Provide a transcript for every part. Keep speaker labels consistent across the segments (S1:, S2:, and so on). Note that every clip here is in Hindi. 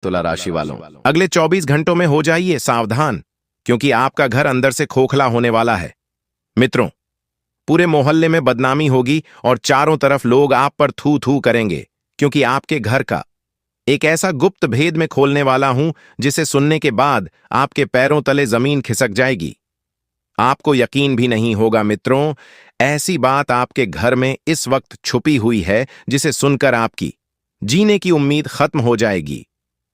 S1: तुला राशि वालों, अगले 24 घंटों में हो जाइए सावधान, क्योंकि आपका घर अंदर से खोखला होने वाला है। मित्रों, पूरे मोहल्ले में बदनामी होगी और चारों तरफ लोग आप पर थू थू करेंगे, क्योंकि आपके घर का एक ऐसा गुप्त भेद में खोलने वाला हूं जिसे सुनने के बाद आपके पैरों तले जमीन खिसक जाएगी। आपको यकीन भी नहीं होगा मित्रों, ऐसी बात आपके घर में इस वक्त छुपी हुई है जिसे सुनकर आपकी जीने की उम्मीद खत्म हो जाएगी।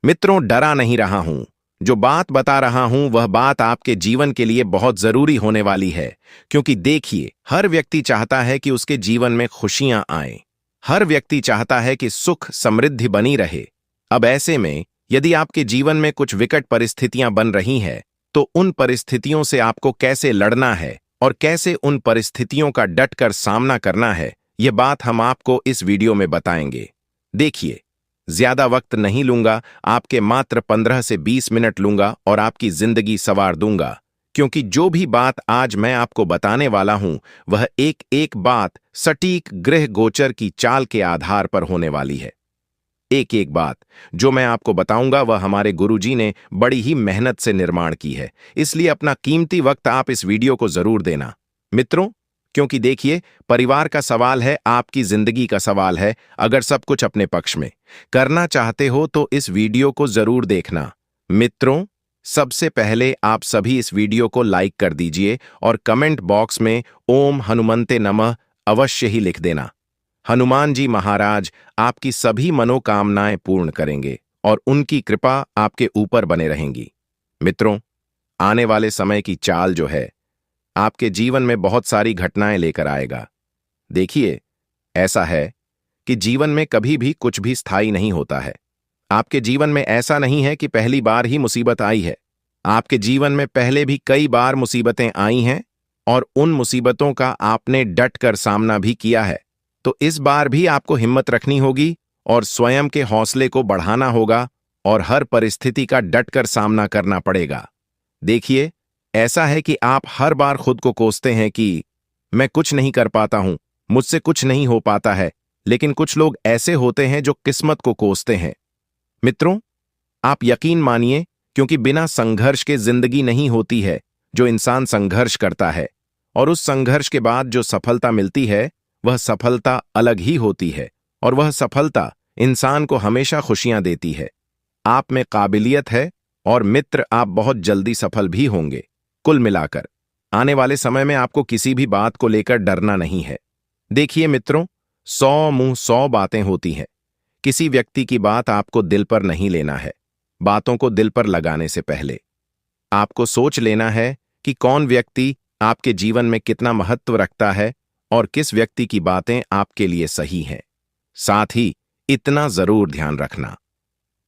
S1: मित्रों, डरा नहीं रहा हूं, जो बात बता रहा हूं वह बात आपके जीवन के लिए बहुत जरूरी होने वाली है, क्योंकि देखिए, हर व्यक्ति चाहता है कि उसके जीवन में खुशियां आएं। हर व्यक्ति चाहता है कि सुख समृद्धि बनी रहे। अब ऐसे में यदि आपके जीवन में कुछ विकट परिस्थितियां बन रही हैं, तो उन परिस्थितियों से आपको कैसे लड़ना है और कैसे उन परिस्थितियों का डटकर सामना करना है, यह बात हम आपको इस वीडियो में बताएंगे। देखिए, ज्यादा वक्त नहीं लूंगा, आपके मात्र 15 से 20 मिनट लूंगा और आपकी जिंदगी संवार दूंगा, क्योंकि जो भी बात आज मैं आपको बताने वाला हूं वह एक एक बात सटीक ग्रह गोचर की चाल के आधार पर होने वाली है। एक एक बात जो मैं आपको बताऊंगा वह हमारे गुरुजी ने बड़ी ही मेहनत से निर्माण की है, इसलिए अपना कीमती वक्त आप इस वीडियो को जरूर देना मित्रों, क्योंकि देखिए, परिवार का सवाल है, आपकी जिंदगी का सवाल है। अगर सब कुछ अपने पक्ष में करना चाहते हो तो इस वीडियो को जरूर देखना। मित्रों, सबसे पहले आप सभी इस वीडियो को लाइक कर दीजिए और कमेंट बॉक्स में ओम हनुमंते नमः अवश्य ही लिख देना। हनुमान जी महाराज आपकी सभी मनोकामनाएं पूर्ण करेंगे और उनकी कृपा आपके ऊपर बने रहेंगी। मित्रों, आने वाले समय की चाल जो है आपके जीवन में बहुत सारी घटनाएं लेकर आएगा। देखिए, ऐसा है कि जीवन में कभी भी कुछ भी स्थायी नहीं होता है। आपके जीवन में ऐसा नहीं है कि पहली बार ही मुसीबत आई है। आपके जीवन में पहले भी कई बार मुसीबतें आई हैं और उन मुसीबतों का आपने डट कर सामना भी किया है। तो इस बार भी आपको हिम्मत रखनी होगी और स्वयं के हौसले को बढ़ाना होगा और हर परिस्थिति का डटकर सामना करना पड़ेगा। देखिए, ऐसा है कि आप हर बार खुद को कोसते हैं कि मैं कुछ नहीं कर पाता हूं, मुझसे कुछ नहीं हो पाता है, लेकिन कुछ लोग ऐसे होते हैं जो किस्मत को कोसते हैं। मित्रों, आप यकीन मानिए, क्योंकि बिना संघर्ष के जिंदगी नहीं होती है। जो इंसान संघर्ष करता है और उस संघर्ष के बाद जो सफलता मिलती है वह सफलता अलग ही होती है और वह सफलता इंसान को हमेशा खुशियां देती है। आप में काबिलियत है और मित्र, आप बहुत जल्दी सफल भी होंगे। कुल मिलाकर आने वाले समय में आपको किसी भी बात को लेकर डरना नहीं है। देखिए मित्रों, 100 मुंह 100 बातें होती हैं। किसी व्यक्ति की बात आपको दिल पर नहीं लेना है। बातों को दिल पर लगाने से पहले आपको सोच लेना है कि कौन व्यक्ति आपके जीवन में कितना महत्व रखता है और किस व्यक्ति की बातें आपके लिए सही हैं। साथ ही इतना जरूर ध्यान रखना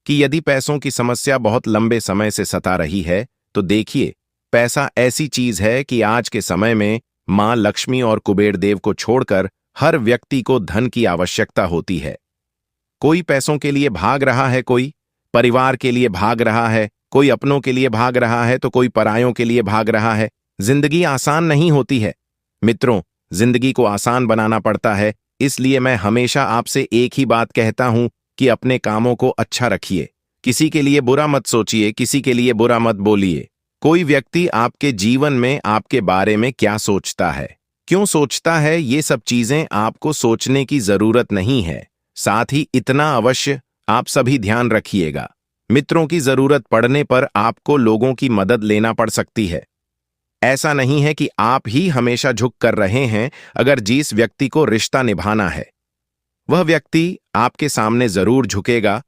S1: कि यदि पैसों की समस्या बहुत लंबे समय से सता रही है, तो देखिए, पैसा ऐसी चीज है कि आज के समय में मां लक्ष्मी और कुबेर देव को छोड़कर हर व्यक्ति को धन की आवश्यकता होती है। कोई पैसों के लिए भाग रहा है, कोई परिवार के लिए भाग रहा है, कोई अपनों के लिए भाग रहा है, तो कोई परायों के लिए भाग रहा है। जिंदगी आसान नहीं होती है मित्रों, जिंदगी को आसान बनाना पड़ता है। इसलिए मैं हमेशा आपसे एक ही बात कहता हूं कि अपने कामों को अच्छा रखिए। किसी के लिए बुरा मत सोचिए, किसी के लिए बुरा मत बोलिए। कोई व्यक्ति आपके जीवन में आपके बारे में क्या सोचता है, क्यों सोचता है, ये सब चीजें आपको सोचने की जरूरत नहीं है। साथ ही इतना अवश्य आप सभी ध्यान रखिएगा, मित्रों की जरूरत पड़ने पर आपको लोगों की मदद लेना पड़ सकती है। ऐसा नहीं है कि आप ही हमेशा झुक कर रहे हैं। अगर जिस व्यक्ति को रिश्ता निभाना है वह व्यक्ति आपके सामने जरूर झुकेगा।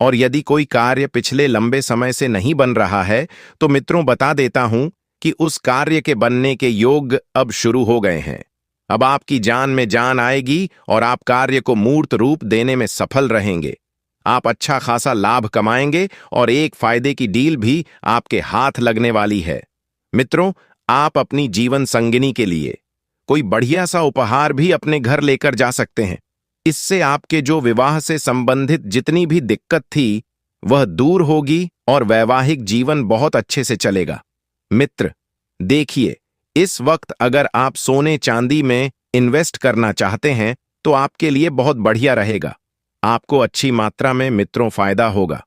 S1: और यदि कोई कार्य पिछले लंबे समय से नहीं बन रहा है, तो मित्रों बता देता हूं कि उस कार्य के बनने के योग अब शुरू हो गए हैं। अब आपकी जान में जान आएगी और आप कार्य को मूर्त रूप देने में सफल रहेंगे। आप अच्छा खासा लाभ कमाएंगे और एक फायदे की डील भी आपके हाथ लगने वाली है। मित्रों, आप अपनी जीवन संगिनी के लिए कोई बढ़िया सा उपहार भी अपने घर लेकर जा सकते हैं। इससे आपके जो विवाह से संबंधित जितनी भी दिक्कत थी वह दूर होगी और वैवाहिक जीवन बहुत अच्छे से चलेगा। मित्र, देखिए, इस वक्त अगर आप सोने चांदी में इन्वेस्ट करना चाहते हैं तो आपके लिए बहुत बढ़िया रहेगा। आपको अच्छी मात्रा में मित्रों फायदा होगा।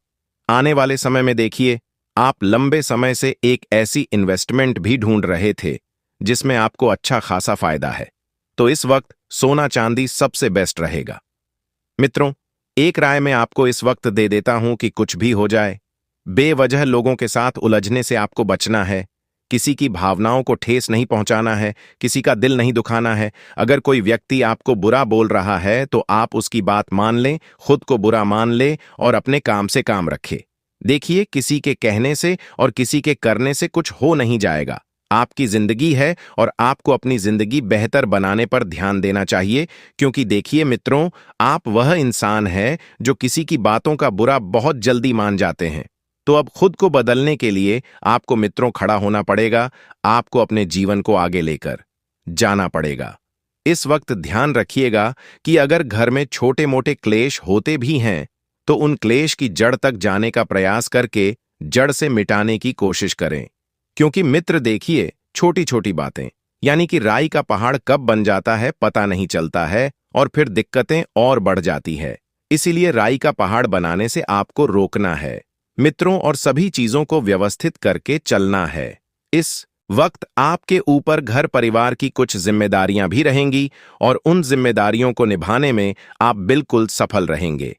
S1: आने वाले समय में देखिए, आप लंबे समय से एक ऐसी इन्वेस्टमेंट भी ढूंढ रहे थे जिसमें आपको अच्छा खासा फायदा है, तो इस वक्त सोना चांदी सबसे बेस्ट रहेगा। मित्रों, एक राय मैं आपको इस वक्त दे देता हूं कि कुछ भी हो जाए, बेवजह लोगों के साथ उलझने से आपको बचना है। किसी की भावनाओं को ठेस नहीं पहुंचाना है, किसी का दिल नहीं दुखाना है। अगर कोई व्यक्ति आपको बुरा बोल रहा है तो आप उसकी बात मान लें, खुद को बुरा मान लें और अपने काम से काम रखें। देखिए, किसी के कहने से और किसी के करने से कुछ हो नहीं जाएगा। आपकी जिंदगी है और आपको अपनी जिंदगी बेहतर बनाने पर ध्यान देना चाहिए, क्योंकि देखिए मित्रों, आप वह इंसान है जो किसी की बातों का बुरा बहुत जल्दी मान जाते हैं। तो अब खुद को बदलने के लिए आपको मित्रों खड़ा होना पड़ेगा, आपको अपने जीवन को आगे लेकर जाना पड़ेगा। इस वक्त ध्यान रखिएगा कि अगर घर में छोटे मोटे क्लेश होते भी हैं तो उन क्लेश की जड़ तक जाने का प्रयास करके जड़ से मिटाने की कोशिश करें, क्योंकि मित्र देखिए, छोटी छोटी बातें यानी कि राई का पहाड़ कब बन जाता है पता नहीं चलता है और फिर दिक्कतें और बढ़ जाती है। इसीलिए राई का पहाड़ बनाने से आपको रोकना है मित्रों, और सभी चीजों को व्यवस्थित करके चलना है। इस वक्त आपके ऊपर घर परिवार की कुछ जिम्मेदारियां भी रहेंगी और उन जिम्मेदारियों को निभाने में आप बिल्कुल सफल रहेंगे।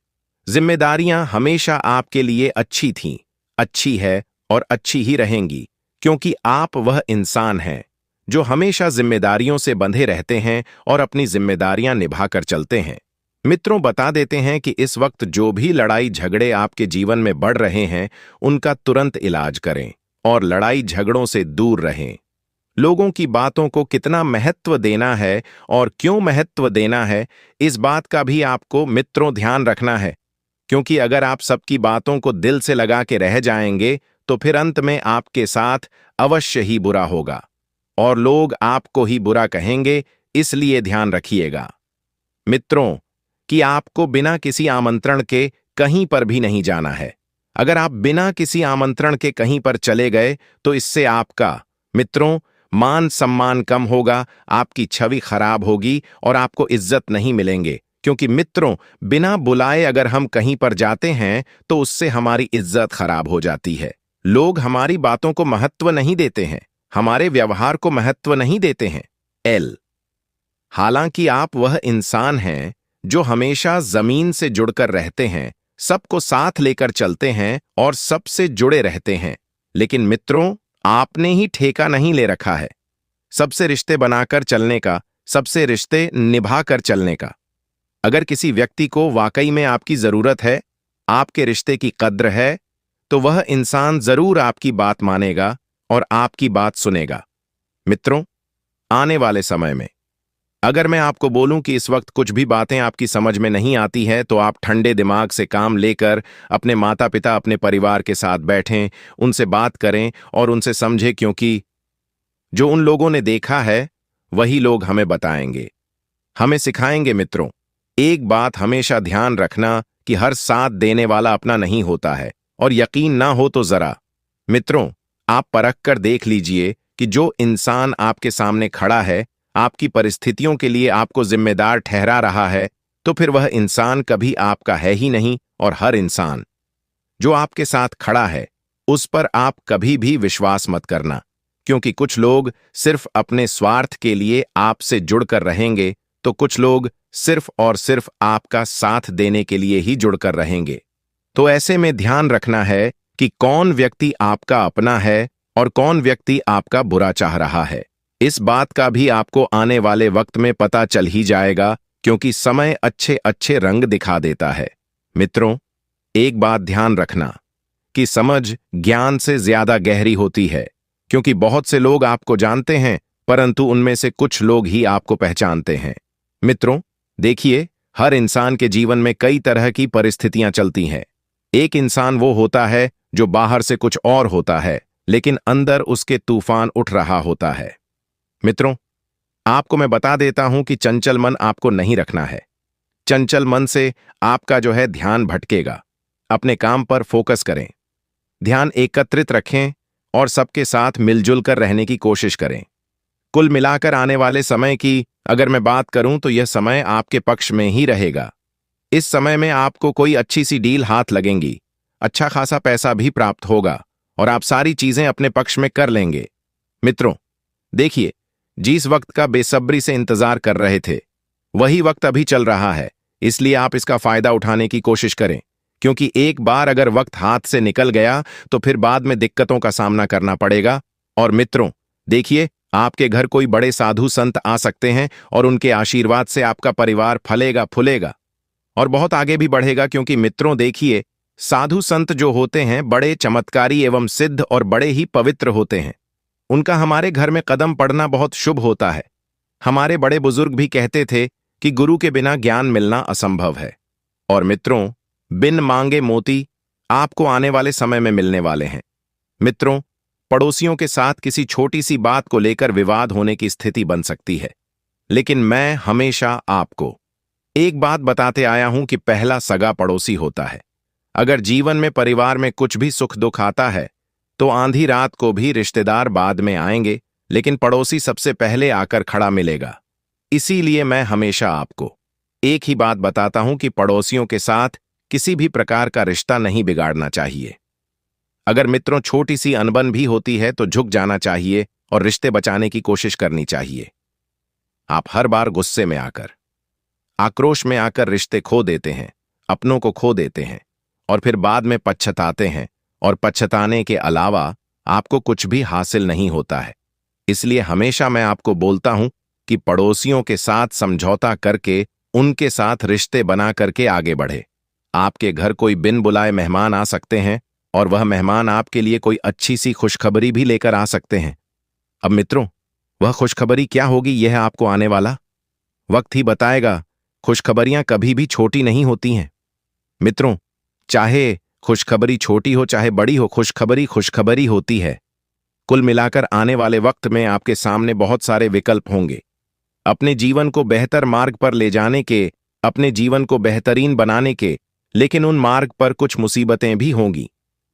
S1: जिम्मेदारियां हमेशा आपके लिए अच्छी थीं, अच्छी है और अच्छी ही रहेंगी, क्योंकि आप वह इंसान हैं जो हमेशा जिम्मेदारियों से बंधे रहते हैं और अपनी जिम्मेदारियां निभाकर चलते हैं। मित्रों, बता देते हैं कि इस वक्त जो भी लड़ाई झगड़े आपके जीवन में बढ़ रहे हैं, उनका तुरंत इलाज करें और लड़ाई झगड़ों से दूर रहें। लोगों की बातों को कितना महत्व देना है और क्यों महत्व देना है, इस बात का भी आपको मित्रों ध्यान रखना है, क्योंकि अगर आप सबकी बातों को दिल से लगा के रह जाएंगे तो फिर अंत में आपके साथ अवश्य ही बुरा होगा और लोग आपको ही बुरा कहेंगे। इसलिए ध्यान रखिएगा मित्रों कि आपको बिना किसी आमंत्रण के कहीं पर भी नहीं जाना है। अगर आप बिना किसी आमंत्रण के कहीं पर चले गए तो इससे आपका मित्रों मान सम्मान कम होगा, आपकी छवि खराब होगी और आपको इज्जत नहीं मिलेंगे, क्योंकि मित्रों बिना बुलाए अगर हम कहीं पर जाते हैं तो उससे हमारी इज्जत खराब हो जाती है। लोग हमारी बातों को महत्व नहीं देते हैं, हमारे व्यवहार को महत्व नहीं देते हैं। हालांकि आप वह इंसान हैं जो हमेशा जमीन से जुड़कर रहते हैं, सबको साथ लेकर चलते हैं और सबसे जुड़े रहते हैं। लेकिन मित्रों, आपने ही ठेका नहीं ले रखा है सबसे रिश्ते बनाकर चलने का, सबसे रिश्ते निभाकर चलने का। अगर किसी व्यक्ति को वाकई में आपकी जरूरत है, आपके रिश्ते की कद्र है, तो वह इंसान जरूर आपकी बात मानेगा और आपकी बात सुनेगा। मित्रों, आने वाले समय में अगर मैं आपको बोलूं कि इस वक्त कुछ भी बातें आपकी समझ में नहीं आती हैं, तो आप ठंडे दिमाग से काम लेकर अपने माता पिता, अपने परिवार के साथ बैठें, उनसे बात करें और उनसे समझें, क्योंकि जो उन लोगों ने देखा है वही लोग हमें बताएंगे, हमें सिखाएंगे। मित्रों, एक बात हमेशा ध्यान रखना कि हर साथ देने वाला अपना नहीं होता है, और यकीन ना हो तो जरा मित्रों आप परख कर देख लीजिए कि जो इंसान आपके सामने खड़ा है, आपकी परिस्थितियों के लिए आपको जिम्मेदार ठहरा रहा है, तो फिर वह इंसान कभी आपका है ही नहीं। और हर इंसान जो आपके साथ खड़ा है उस पर आप कभी भी विश्वास मत करना, क्योंकि कुछ लोग सिर्फ अपने स्वार्थ के लिए आपसे जुड़कर रहेंगे, तो कुछ लोग सिर्फ और सिर्फ आपका साथ देने के लिए ही जुड़कर रहेंगे। तो ऐसे में ध्यान रखना है कि कौन व्यक्ति आपका अपना है और कौन व्यक्ति आपका बुरा चाह रहा है। इस बात का भी आपको आने वाले वक्त में पता चल ही जाएगा, क्योंकि समय अच्छे अच्छे रंग दिखा देता है। मित्रों, एक बात ध्यान रखना कि समझ ज्ञान से ज्यादा गहरी होती है, क्योंकि बहुत से लोग आपको जानते हैं परंतु उनमें से कुछ लोग ही आपको पहचानते हैं। मित्रों, देखिए, हर इंसान के जीवन में कई तरह की परिस्थितियां चलती हैं। एक इंसान वो होता है जो बाहर से कुछ और होता है, लेकिन अंदर उसके तूफान उठ रहा होता है। मित्रों, आपको मैं बता देता हूं कि चंचल मन आपको नहीं रखना है। चंचल मन से आपका जो है ध्यान भटकेगा। अपने काम पर फोकस करें, ध्यान एकत्रित रखें और सबके साथ मिलजुल कर रहने की कोशिश करें। कुल मिलाकर आने वाले समय की अगर मैं बात करूं तो यह समय आपके पक्ष में ही रहेगा। इस समय में आपको कोई अच्छी सी डील हाथ लगेंगी, अच्छा खासा पैसा भी प्राप्त होगा और आप सारी चीजें अपने पक्ष में कर लेंगे। मित्रों, देखिए, जिस वक्त का बेसब्री से इंतजार कर रहे थे वही वक्त अभी चल रहा है, इसलिए आप इसका फायदा उठाने की कोशिश करें, क्योंकि एक बार अगर वक्त हाथ से निकल गया तो फिर बाद में दिक्कतों का सामना करना पड़ेगा। और मित्रों, देखिए, आपके घर कोई बड़े साधु संत आ सकते हैं और उनके आशीर्वाद से आपका परिवार फलेगा फूलेगा और बहुत आगे भी बढ़ेगा, क्योंकि मित्रों देखिए, साधु संत जो होते हैं बड़े चमत्कारी एवं सिद्ध और बड़े ही पवित्र होते हैं। उनका हमारे घर में कदम पड़ना बहुत शुभ होता है। हमारे बड़े बुजुर्ग भी कहते थे कि गुरु के बिना ज्ञान मिलना असंभव है। और मित्रों, बिन मांगे मोती आपको आने वाले समय में मिलने वाले हैं। मित्रों, पड़ोसियों के साथ किसी छोटी सी बात को लेकर विवाद होने की स्थिति बन सकती है, लेकिन मैं हमेशा आपको एक बात बताते आया हूं कि पहला सगा पड़ोसी होता है। अगर जीवन में परिवार में कुछ भी सुख दुख आता है तो आंधी रात को भी रिश्तेदार बाद में आएंगे, लेकिन पड़ोसी सबसे पहले आकर खड़ा मिलेगा। इसीलिए मैं हमेशा आपको एक ही बात बताता हूं कि पड़ोसियों के साथ किसी भी प्रकार का रिश्ता नहीं बिगाड़ना चाहिए। अगर मित्रों छोटी सी अनबन भी होती है तो झुक जाना चाहिए और रिश्ते बचाने की कोशिश करनी चाहिए। आप हर बार गुस्से में आकर, आक्रोश में आकर रिश्ते खो देते हैं, अपनों को खो देते हैं और फिर बाद में पछताते हैं, और पछताने के अलावा आपको कुछ भी हासिल नहीं होता है। इसलिए हमेशा मैं आपको बोलता हूं कि पड़ोसियों के साथ समझौता करके उनके साथ रिश्ते बना करके आगे बढ़े। आपके घर कोई बिन बुलाए मेहमान आ सकते हैं और वह मेहमान आपके लिए कोई अच्छी सी खुशखबरी भी लेकर आ सकते हैं। अब मित्रों, वह खुशखबरी क्या होगी यह आपको आने वाला वक्त ही बताएगा। खुशखबरियां कभी भी छोटी नहीं होती हैं। मित्रों, चाहे खुशखबरी छोटी हो चाहे बड़ी हो, खुशखबरी खुशखबरी होती है। कुल मिलाकर आने वाले वक्त में आपके सामने बहुत सारे विकल्प होंगे अपने जीवन को बेहतर मार्ग पर ले जाने के, अपने जीवन को बेहतरीन बनाने के, लेकिन उन मार्ग पर कुछ मुसीबतें भी होंगी।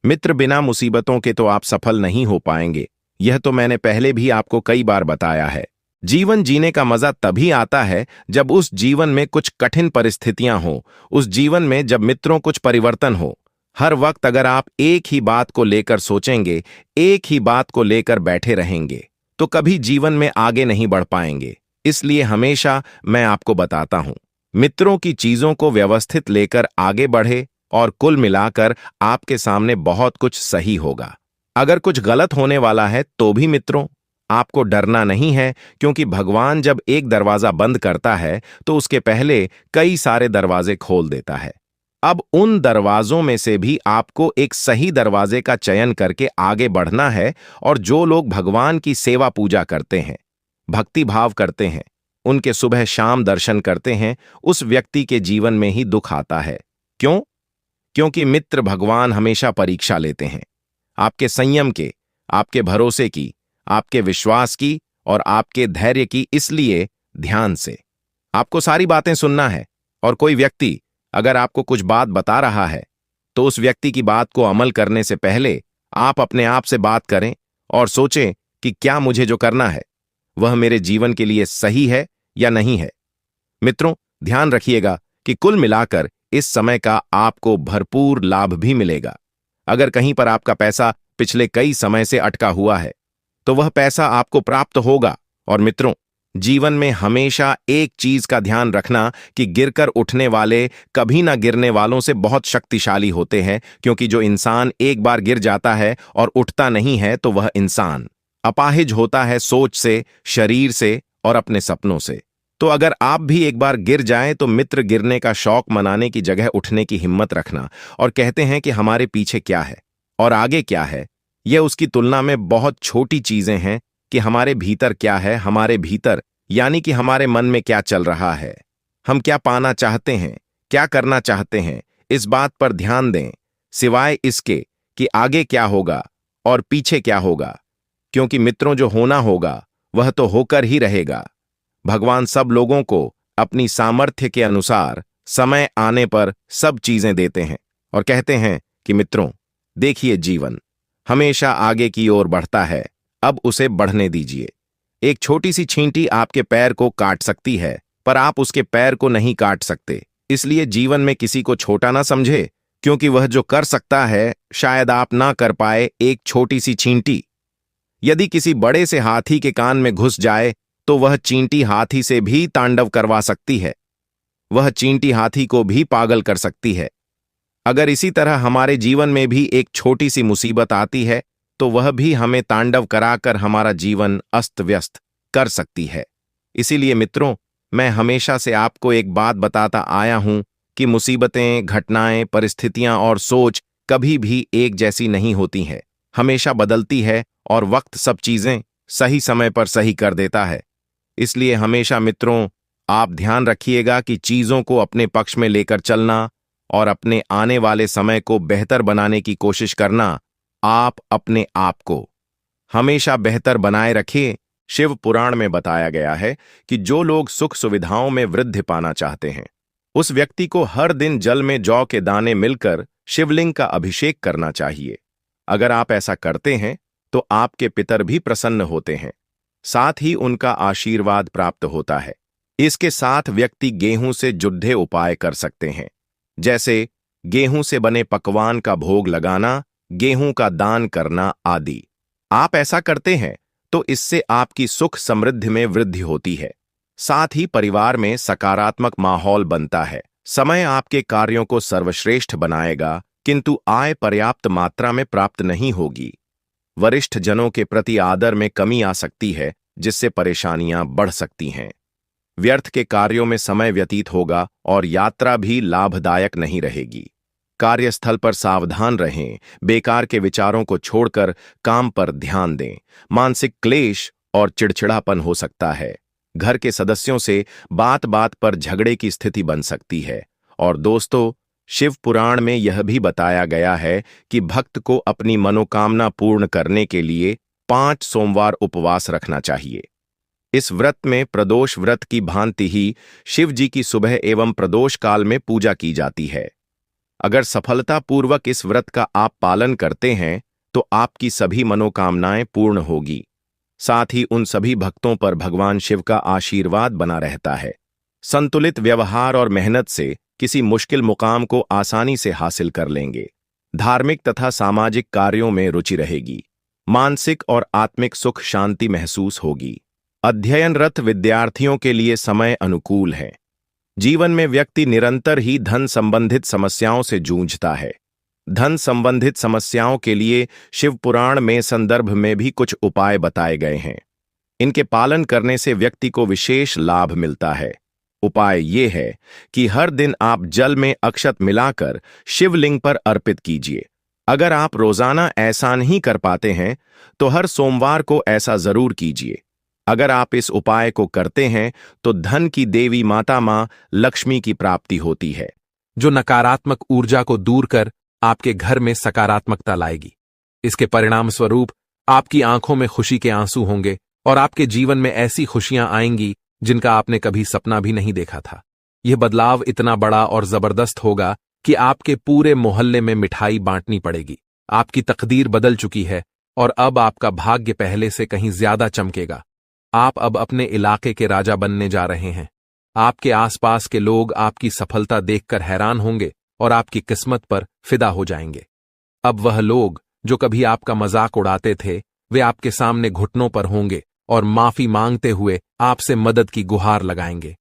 S1: मित्र, बिना मुसीबतों के तो आप सफल नहीं हो पाएंगे। यह तो मैंने पहले भी आपको कई बार बताया है। जीवन जीने का मजा तभी आता है जब उस जीवन में कुछ कठिन परिस्थितियां हो, उस जीवन में जब मित्रों कुछ परिवर्तन हो। हर वक्त अगर आप एक ही बात को लेकर सोचेंगे, एक ही बात को लेकर बैठे रहेंगे, तो कभी जीवन में आगे नहीं बढ़ पाएंगे। इसलिए हमेशा मैं आपको बताता हूं, मित्रों की चीजों को व्यवस्थित लेकर आगे बढ़े और कुल मिलाकर आपके सामने बहुत कुछ सही होगा। अगर कुछ गलत होने वाला है तो भी मित्रों आपको डरना नहीं है, क्योंकि भगवान जब एक दरवाजा बंद करता है तो उसके पहले कई सारे दरवाजे खोल देता है। अब उन दरवाजों में से भी आपको एक सही दरवाजे का चयन करके आगे बढ़ना है। और जो लोग भगवान की सेवा पूजा करते हैं, भक्ति भाव करते हैं, उनके सुबह शाम दर्शन करते हैं, उस व्यक्ति के जीवन में ही दुख आता है। क्यों? क्योंकि मित्र भगवान हमेशा परीक्षा लेते हैं आपके संयम के, आपके भरोसे की, आपके विश्वास की और आपके धैर्य की। इसलिए ध्यान से आपको सारी बातें सुनना है, और कोई व्यक्ति अगर आपको कुछ बात बता रहा है तो उस व्यक्ति की बात को अमल करने से पहले आप अपने आप से बात करें और सोचें कि क्या मुझे जो करना है वह मेरे जीवन के लिए सही है या नहीं है। मित्रों, ध्यान रखिएगा कि कुल मिलाकर इस समय का आपको भरपूर लाभ भी मिलेगा। अगर कहीं पर आपका पैसा पिछले कई समय से अटका हुआ है तो वह पैसा आपको प्राप्त होगा। और मित्रों, जीवन में हमेशा एक चीज का ध्यान रखना कि गिरकर उठने वाले कभी ना गिरने वालों से बहुत शक्तिशाली होते हैं, क्योंकि जो इंसान एक बार गिर जाता है और उठता नहीं है तो वह इंसान अपाहिज होता है, सोच से, शरीर से और अपने सपनों से। तो अगर आप भी एक बार गिर जाएं तो मित्र, गिरने का शौक मनाने की जगह उठने की हिम्मत रखना और कहते हैं कि हमारे पीछे क्या है और आगे क्या है, यह उसकी तुलना में बहुत छोटी चीजें हैं कि हमारे भीतर क्या है। हमारे भीतर यानी कि हमारे मन में क्या चल रहा है, हम क्या पाना चाहते हैं, क्या करना चाहते हैं, इस बात पर ध्यान दें, सिवाय इसके कि आगे क्या होगा और पीछे क्या होगा। क्योंकि मित्रों, जो होना होगा वह तो होकर ही रहेगा। भगवान सब लोगों को अपनी सामर्थ्य के अनुसार समय आने पर सब चीजें देते हैं और कहते हैं कि मित्रों देखिए, जीवन हमेशा आगे की ओर बढ़ता है, अब उसे बढ़ने दीजिए। एक छोटी सी छींटी आपके पैर को काट सकती है, पर आप उसके पैर को नहीं काट सकते। इसलिए जीवन में किसी को छोटा ना समझे, क्योंकि वह जो कर सकता है शायद आप ना कर पाए, एक छोटी सी चींटी। यदि किसी बड़े से हाथी के कान में घुस जाए तो वह चींटी हाथी से भी तांडव करवा सकती है। वह चींटी हाथी को भी पागल कर सकती है। अगर इसी तरह हमारे जीवन में भी एक छोटी सी मुसीबत आती है तो वह भी हमें तांडव कराकर हमारा जीवन अस्त व्यस्त कर सकती है। इसीलिए मित्रों, मैं हमेशा से आपको एक बात बताता आया हूं कि मुसीबतें, घटनाएं, परिस्थितियां और सोच कभी भी एक जैसी नहीं होती हैं, हमेशा बदलती है और वक्त सब चीजें सही समय पर सही कर देता है। इसलिए हमेशा मित्रों, आप ध्यान रखिएगा कि चीजों को अपने पक्ष में लेकर चलना और अपने आने वाले समय को बेहतर बनाने की कोशिश करना। आप अपने आप को हमेशा बेहतर बनाए रखिए। शिव पुराण में बताया गया है कि जो लोग सुख सुविधाओं में वृद्धि पाना चाहते हैं, उस व्यक्ति को हर दिन जल में जौ के दाने मिलकर शिवलिंग का अभिषेक करना चाहिए। अगर आप ऐसा करते हैं तो आपके पितर भी प्रसन्न होते हैं, साथ ही उनका आशीर्वाद प्राप्त होता है। इसके साथ व्यक्ति गेहूं से जुड़े उपाय कर सकते हैं, जैसे गेहूं से बने पकवान का भोग लगाना, गेहूं का दान करना आदि। आप ऐसा करते हैं तो इससे आपकी सुख समृद्धि में वृद्धि होती है, साथ ही परिवार में सकारात्मक माहौल बनता है। समय आपके कार्यों को सर्वश्रेष्ठ बनाएगा, किंतु आय पर्याप्त मात्रा में प्राप्त नहीं होगी। वरिष्ठ जनों के प्रति आदर में कमी आ सकती है, जिससे परेशानियां बढ़ सकती हैं। व्यर्थ के कार्यों में समय व्यतीत होगा और यात्रा भी लाभदायक नहीं रहेगी। कार्यस्थल पर सावधान रहें, बेकार के विचारों को छोड़कर काम पर ध्यान दें। मानसिक क्लेश और चिड़चिड़ापन हो सकता है। घर के सदस्यों से बात बात पर झगड़े की स्थिति बन सकती है। और दोस्तों, शिव पुराण में यह भी बताया गया है कि भक्त को अपनी मनोकामना पूर्ण करने के लिए 5 सोमवार उपवास रखना चाहिए। इस व्रत में प्रदोष व्रत की भांति ही शिव जी की सुबह एवं प्रदोष काल में पूजा की जाती है। अगर सफलतापूर्वक इस व्रत का आप पालन करते हैं तो आपकी सभी मनोकामनाएं पूर्ण होगी। साथ ही उन सभी भक्तों पर भगवान शिव का आशीर्वाद बना रहता है। संतुलित व्यवहार और मेहनत से किसी मुश्किल मुकाम को आसानी से हासिल कर लेंगे। धार्मिक तथा सामाजिक कार्यों में रुचि रहेगी। मानसिक और आत्मिक सुख शांति महसूस होगी। अध्ययनरत विद्यार्थियों के लिए समय अनुकूल है। जीवन में व्यक्ति निरंतर ही धन संबंधित समस्याओं से जूझता है। धन संबंधित समस्याओं के लिए शिव पुराण में संदर्भ में भी कुछ उपाय बताए गए हैं। इनके पालन करने से व्यक्ति को विशेष लाभ मिलता है। उपाय ये है कि हर दिन आप जल में अक्षत मिलाकर शिवलिंग पर अर्पित कीजिए। अगर आप रोजाना ऐसा नहीं कर पाते हैं तो हर सोमवार को ऐसा जरूर कीजिए। अगर आप इस उपाय को करते हैं तो धन की देवी माता मां लक्ष्मी की प्राप्ति होती है,
S2: जो नकारात्मक ऊर्जा को दूर कर आपके घर में सकारात्मकता लाएगी। इसके परिणाम स्वरूप आपकी आंखों में खुशी के आंसू होंगे और आपके जीवन में ऐसी खुशियां आएंगी जिनका आपने कभी सपना भी नहीं देखा था। यह बदलाव इतना बड़ा और जबरदस्त होगा कि आपके पूरे मोहल्ले में मिठाई बांटनी पड़ेगी। आपकी तकदीर बदल चुकी है और अब आपका भाग्य पहले से कहीं ज्यादा चमकेगा। आप अब अपने इलाके के राजा बनने जा रहे हैं। आपके आसपास के लोग आपकी सफलता देखकर हैरान होंगे और आपकी किस्मत पर फिदा हो जाएंगे। अब वह लोग जो कभी आपका मजाक उड़ाते थे, वे आपके सामने घुटनों पर होंगे और माफी मांगते हुए आपसे मदद की गुहार लगाएंगे।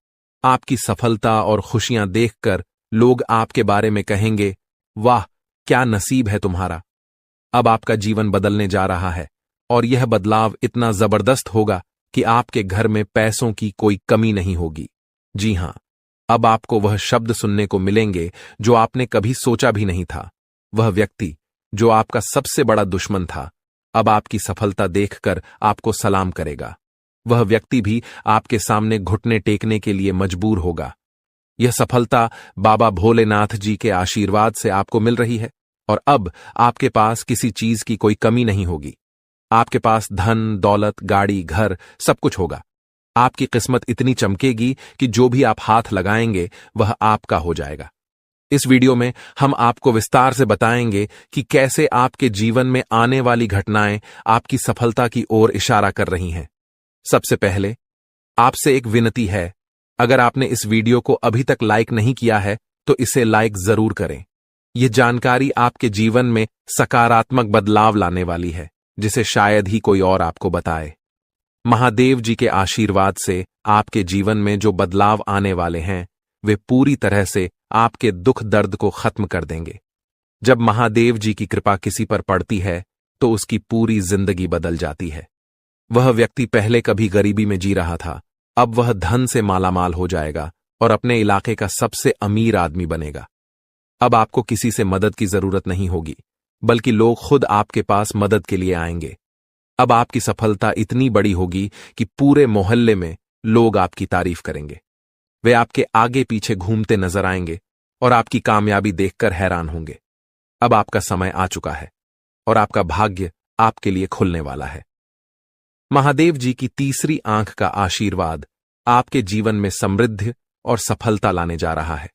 S2: आपकी सफलता और खुशियां देखकर लोग आपके बारे में कहेंगे, वाह, क्या नसीब है तुम्हारा। अब आपका जीवन बदलने जा रहा है और यह बदलाव इतना जबरदस्त होगा कि आपके घर में पैसों की कोई कमी नहीं होगी। जी हां, अब आपको वह शब्द सुनने को मिलेंगे जो आपने कभी सोचा भी नहीं था। वह व्यक्ति जो आपका सबसे बड़ा दुश्मन था, अब आपकी सफलता देखकर आपको सलाम करेगा। वह व्यक्ति भी आपके सामने घुटने टेकने के लिए मजबूर होगा। यह सफलता बाबा भोलेनाथ जी के आशीर्वाद से आपको मिल रही है और अब आपके पास किसी चीज की कोई कमी नहीं होगी। आपके पास धन, दौलत, गाड़ी, घर सब कुछ होगा। आपकी किस्मत इतनी चमकेगी कि जो भी आप हाथ लगाएंगे वह आपका हो जाएगा। इस वीडियो में हम आपको विस्तार से बताएंगे कि कैसे आपके जीवन में आने वाली घटनाएं आपकी सफलता की ओर इशारा कर रही हैं। सबसे पहले आपसे एक विनती है, अगर आपने इस वीडियो को अभी तक लाइक नहीं किया है तो इसे लाइक जरूर करें। यह जानकारी आपके जीवन में सकारात्मक बदलाव लाने वाली है, जिसे शायद ही कोई और आपको बताए। महादेव जी के आशीर्वाद से आपके जीवन में जो बदलाव आने वाले हैं, वे पूरी तरह से आपके दुख दर्द को खत्म कर देंगे। जब महादेव जी की कृपा किसी पर पड़ती है तो उसकी पूरी जिंदगी बदल जाती है। वह व्यक्ति पहले कभी गरीबी में जी रहा था, अब वह धन से मालामाल हो जाएगा और अपने इलाके का सबसे अमीर आदमी बनेगा। अब आपको किसी से मदद की जरूरत नहीं होगी, बल्कि लोग खुद आपके पास मदद के लिए आएंगे। अब आपकी सफलता इतनी बड़ी होगी कि पूरे मोहल्ले में लोग आपकी तारीफ करेंगे। वे आपके आगे पीछे घूमते नजर आएंगे और आपकी कामयाबी देखकर हैरान होंगे। अब आपका समय आ चुका है और आपका भाग्य आपके लिए खुलने वाला है। महादेव जी की तीसरी आंख का आशीर्वाद आपके जीवन में समृद्धि और सफलता लाने जा रहा है,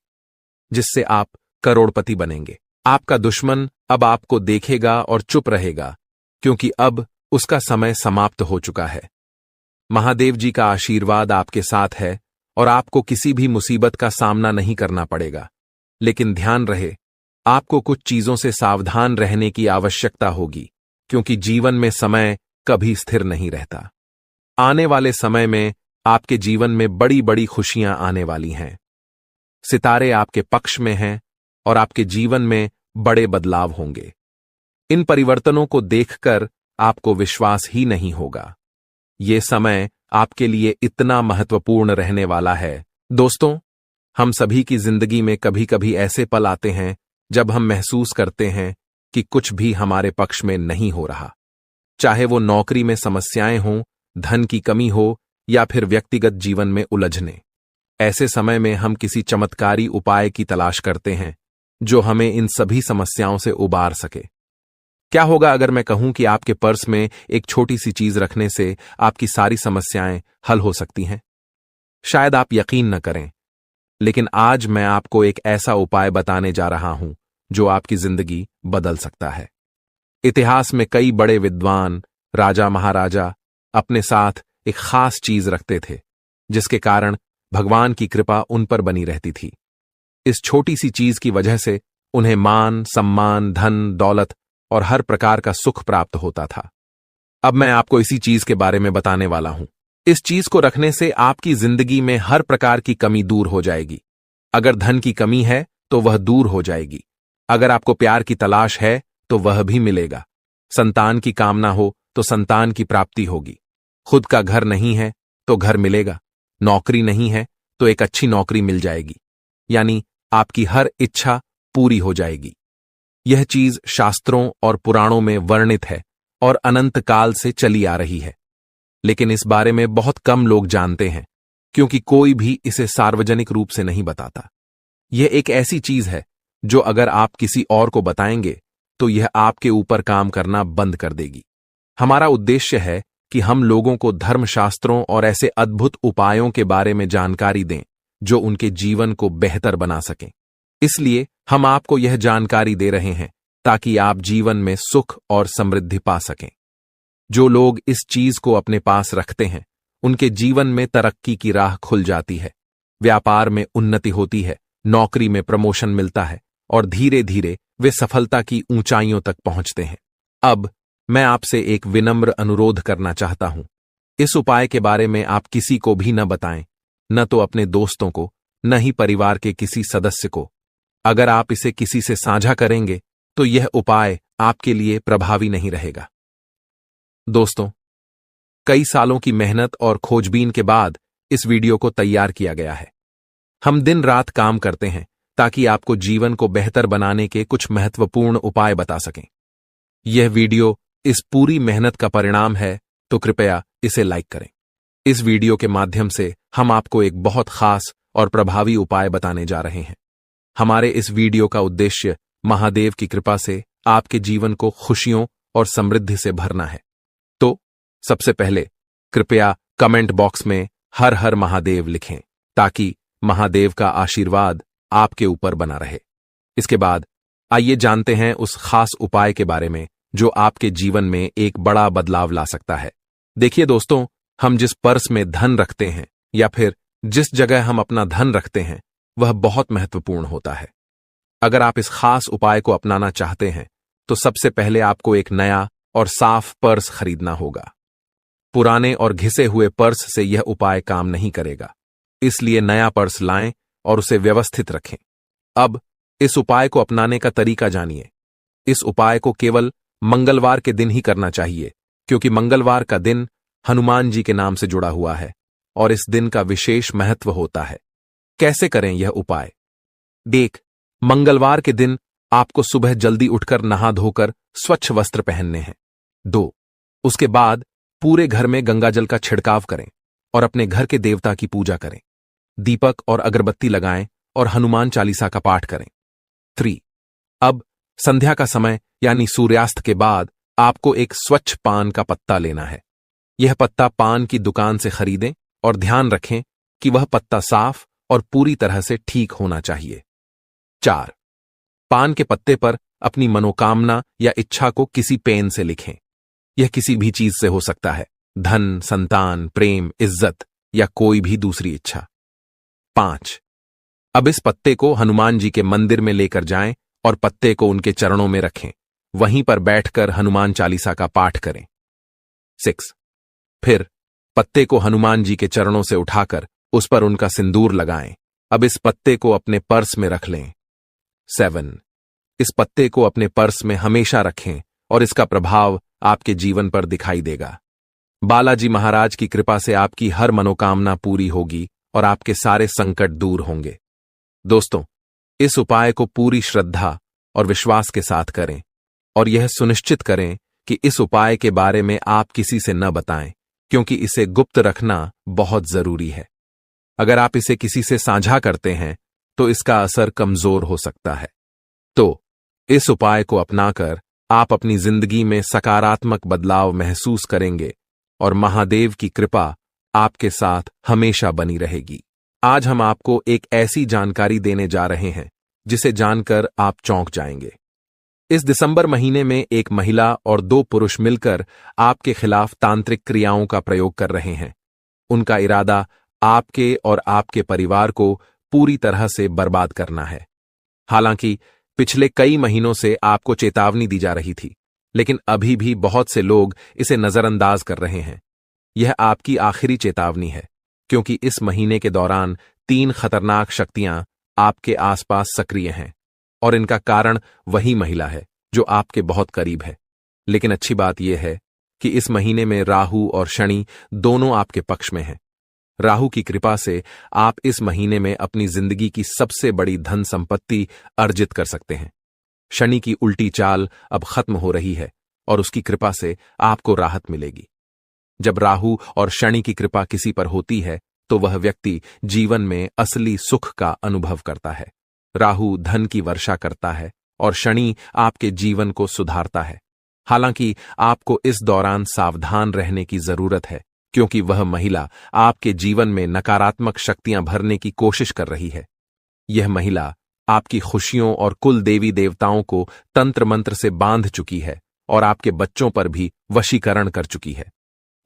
S2: जिससे आप करोड़पति बनेंगे। आपका दुश्मन अब आपको देखेगा और चुप रहेगा, क्योंकि अब उसका समय समाप्त हो चुका है। महादेव जी का आशीर्वाद आपके साथ है और आपको किसी भी मुसीबत का सामना नहीं करना पड़ेगा। लेकिन ध्यान रहे, आपको कुछ चीजों से सावधान रहने की आवश्यकता होगी, क्योंकि जीवन में समय कभी स्थिर नहीं रहता। आने वाले समय में आपके जीवन में बड़ी बड़ी खुशियां आने वाली हैं। सितारे आपके पक्ष में हैं और आपके जीवन में बड़े बदलाव होंगे। इन परिवर्तनों को देखकर आपको विश्वास ही नहीं होगा। ये समय आपके लिए इतना महत्वपूर्ण रहने वाला है। दोस्तों, हम सभी की जिंदगी में कभी कभी ऐसे पल आते हैं जब हम महसूस करते हैं कि कुछ भी हमारे पक्ष में नहीं हो रहा। चाहे वो नौकरी में समस्याएं हों, धन की कमी हो या फिर व्यक्तिगत जीवन में उलझने। ऐसे समय में हम किसी चमत्कारी उपाय की तलाश करते हैं जो हमें इन सभी समस्याओं से उबार सके। क्या होगा अगर मैं कहूं कि आपके पर्स में एक छोटी सी चीज रखने से आपकी सारी समस्याएं हल हो सकती हैं? शायद आप यकीन न करें, लेकिन आज मैं आपको एक ऐसा उपाय बताने जा रहा हूं जो आपकी जिंदगी बदल सकता है। इतिहास में कई बड़े विद्वान, राजा महाराजा अपने साथ एक खास चीज रखते थे, जिसके कारण भगवान की कृपा उन पर बनी रहती थी। इस छोटी सी चीज की वजह से उन्हें मान, सम्मान, धन, दौलत और हर प्रकार का सुख प्राप्त होता था। अब मैं आपको इसी चीज के बारे में बताने वाला हूं। इस चीज को रखने से आपकी जिंदगी में हर प्रकार की कमी दूर हो जाएगी। अगर धन की कमी है तो वह दूर हो जाएगी। अगर आपको प्यार की तलाश है तो वह भी मिलेगा। संतान की कामना हो तो संतान की प्राप्ति होगी। खुद का घर नहीं है तो घर मिलेगा। नौकरी नहीं है तो एक अच्छी नौकरी मिल जाएगी। यानी आपकी हर इच्छा पूरी हो जाएगी। यह चीज शास्त्रों और पुराणों में वर्णित है और अनंत काल से चली आ रही है, लेकिन इस बारे में बहुत कम लोग जानते हैं, क्योंकि कोई भी इसे सार्वजनिक रूप से नहीं बताता। यह एक ऐसी चीज है जो अगर आप किसी और को बताएंगे तो यह आपके ऊपर काम करना बंद कर देगी। हमारा उद्देश्य है कि हम लोगों को धर्मशास्त्रों और ऐसे अद्भुत उपायों के बारे में जानकारी दें जो उनके जीवन को बेहतर बना सकें। इसलिए हम आपको यह जानकारी दे रहे हैं ताकि आप जीवन में सुख और समृद्धि पा सकें। जो लोग इस चीज को अपने पास रखते हैं, उनके जीवन में तरक्की की राह खुल जाती है, व्यापार में उन्नति होती है, नौकरी में प्रमोशन मिलता है और धीरे धीरे वे सफलता की ऊंचाइयों तक पहुंचते हैं। अब मैं आपसे एक विनम्र अनुरोध करना चाहता हूं। इस उपाय के बारे में आप किसी को भी न बताएं, न तो अपने दोस्तों को, न ही परिवार के किसी सदस्य को। अगर आप इसे किसी से साझा करेंगे तो यह उपाय आपके लिए प्रभावी नहीं रहेगा। दोस्तों, कई सालों की मेहनत और खोजबीन के बाद इस वीडियो को तैयार किया गया है। हम दिन रात काम करते हैं ताकि आपको जीवन को बेहतर बनाने के कुछ महत्वपूर्ण उपाय बता सकें। यह वीडियो इस पूरी मेहनत का परिणाम है, तो कृपया इसे लाइक करें। इस वीडियो के माध्यम से हम आपको एक बहुत खास और प्रभावी उपाय बताने जा रहे हैं। हमारे इस वीडियो का उद्देश्य महादेव की कृपा से आपके जीवन को खुशियों और समृद्धि से भरना है। तो सबसे पहले कृपया कमेंट बॉक्स में हर हर महादेव लिखें, ताकि महादेव का आशीर्वाद आपके ऊपर बना रहे। इसके बाद आइए जानते हैं उस खास उपाय के बारे में जो आपके जीवन में एक बड़ा बदलाव ला सकता है। देखिए दोस्तों, हम जिस पर्स में धन रखते हैं या फिर जिस जगह हम अपना धन रखते हैं, वह बहुत महत्वपूर्ण होता है। अगर आप इस खास उपाय को अपनाना चाहते हैं तो सबसे पहले आपको एक नया और साफ पर्स खरीदना होगा। पुराने और घिसे हुए पर्स से यह उपाय काम नहीं करेगा, इसलिए नया पर्स लाएं और उसे व्यवस्थित रखें। अब इस उपाय को अपनाने का तरीका जानिए। इस उपाय को केवल मंगलवार के दिन ही करना चाहिए, क्योंकि मंगलवार का दिन हनुमान जी के नाम से जुड़ा हुआ है और इस दिन का विशेष महत्व होता है। कैसे करें यह उपाय? देख, मंगलवार के दिन आपको सुबह जल्दी उठकर नहा धोकर स्वच्छ वस्त्र पहनने हैं। 2. उसके बाद पूरे घर में गंगाजल का छिड़काव करें और अपने घर के देवता की पूजा करें। दीपक और अगरबत्ती लगाएं और हनुमान चालीसा का पाठ करें। 3. अब संध्या का समय यानी सूर्यास्त के बाद आपको एक स्वच्छ पान का पत्ता लेना है। यह पत्ता पान की दुकान से खरीदें और ध्यान रखें कि वह पत्ता साफ और पूरी तरह से ठीक होना चाहिए। 4. पान के पत्ते पर अपनी मनोकामना या इच्छा को किसी पेन से लिखें। यह किसी भी चीज से हो सकता है, धन, संतान, प्रेम, इज्जत या कोई भी दूसरी इच्छा। 5. अब इस पत्ते को हनुमान जी के मंदिर में लेकर जाएं और पत्ते को उनके चरणों में रखें। वहीं पर बैठकर हनुमान चालीसा का पाठ करें। 6. फिर पत्ते को हनुमान जी के चरणों से उठाकर उस पर उनका सिंदूर लगाएं। अब इस पत्ते को अपने पर्स में रख लें। 7. इस पत्ते को अपने पर्स में हमेशा रखें और इसका प्रभाव आपके जीवन पर दिखाई देगा। बालाजी महाराज की कृपा से आपकी हर मनोकामना पूरी होगी और आपके सारे संकट दूर होंगे। दोस्तों, इस उपाय को पूरी श्रद्धा और विश्वास के साथ करें और यह सुनिश्चित करें कि इस उपाय के बारे में आप किसी से न बताएं, क्योंकि इसे गुप्त रखना बहुत जरूरी है। अगर आप इसे किसी से साझा करते हैं तो इसका असर कमजोर हो सकता है। तो इस उपाय को अपनाकर आप अपनी जिंदगी में सकारात्मक बदलाव महसूस करेंगे और महादेव की कृपा आपके साथ हमेशा बनी रहेगी। आज हम आपको एक ऐसी जानकारी देने जा रहे हैं जिसे जानकर आप चौंक जाएंगे। इस दिसंबर महीने में एक महिला और 2 पुरुष मिलकर आपके खिलाफ तांत्रिक क्रियाओं का प्रयोग कर रहे हैं। उनका इरादा आपके और आपके परिवार को पूरी तरह से बर्बाद करना है। हालांकि पिछले कई महीनों से आपको चेतावनी दी जा रही थी, लेकिन अभी भी बहुत से लोग इसे नजरअंदाज कर रहे हैं। यह आपकी आखिरी चेतावनी है, क्योंकि इस महीने के दौरान 3 खतरनाक शक्तियां आपके आसपास सक्रिय हैं और इनका कारण वही महिला है जो आपके बहुत करीब है। लेकिन अच्छी बात यह है कि इस महीने में राहु और शनि दोनों आपके पक्ष में हैं। राहु की कृपा से आप इस महीने में अपनी जिंदगी की सबसे बड़ी धन संपत्ति अर्जित कर सकते हैं। शनि की उल्टी चाल अब खत्म हो रही है और उसकी कृपा से आपको राहत मिलेगी। जब राहु और शनि की कृपा किसी पर होती है तो वह व्यक्ति जीवन में असली सुख का अनुभव करता है। राहु धन की वर्षा करता है और शनि आपके जीवन को सुधारता है। हालांकि आपको इस दौरान सावधान रहने की जरूरत है, क्योंकि वह महिला आपके जीवन में नकारात्मक शक्तियां भरने की कोशिश कर रही है। यह महिला आपकी खुशियों और कुल देवी देवताओं को तंत्र मंत्र से बांध चुकी है और आपके बच्चों पर भी वशीकरण कर चुकी है।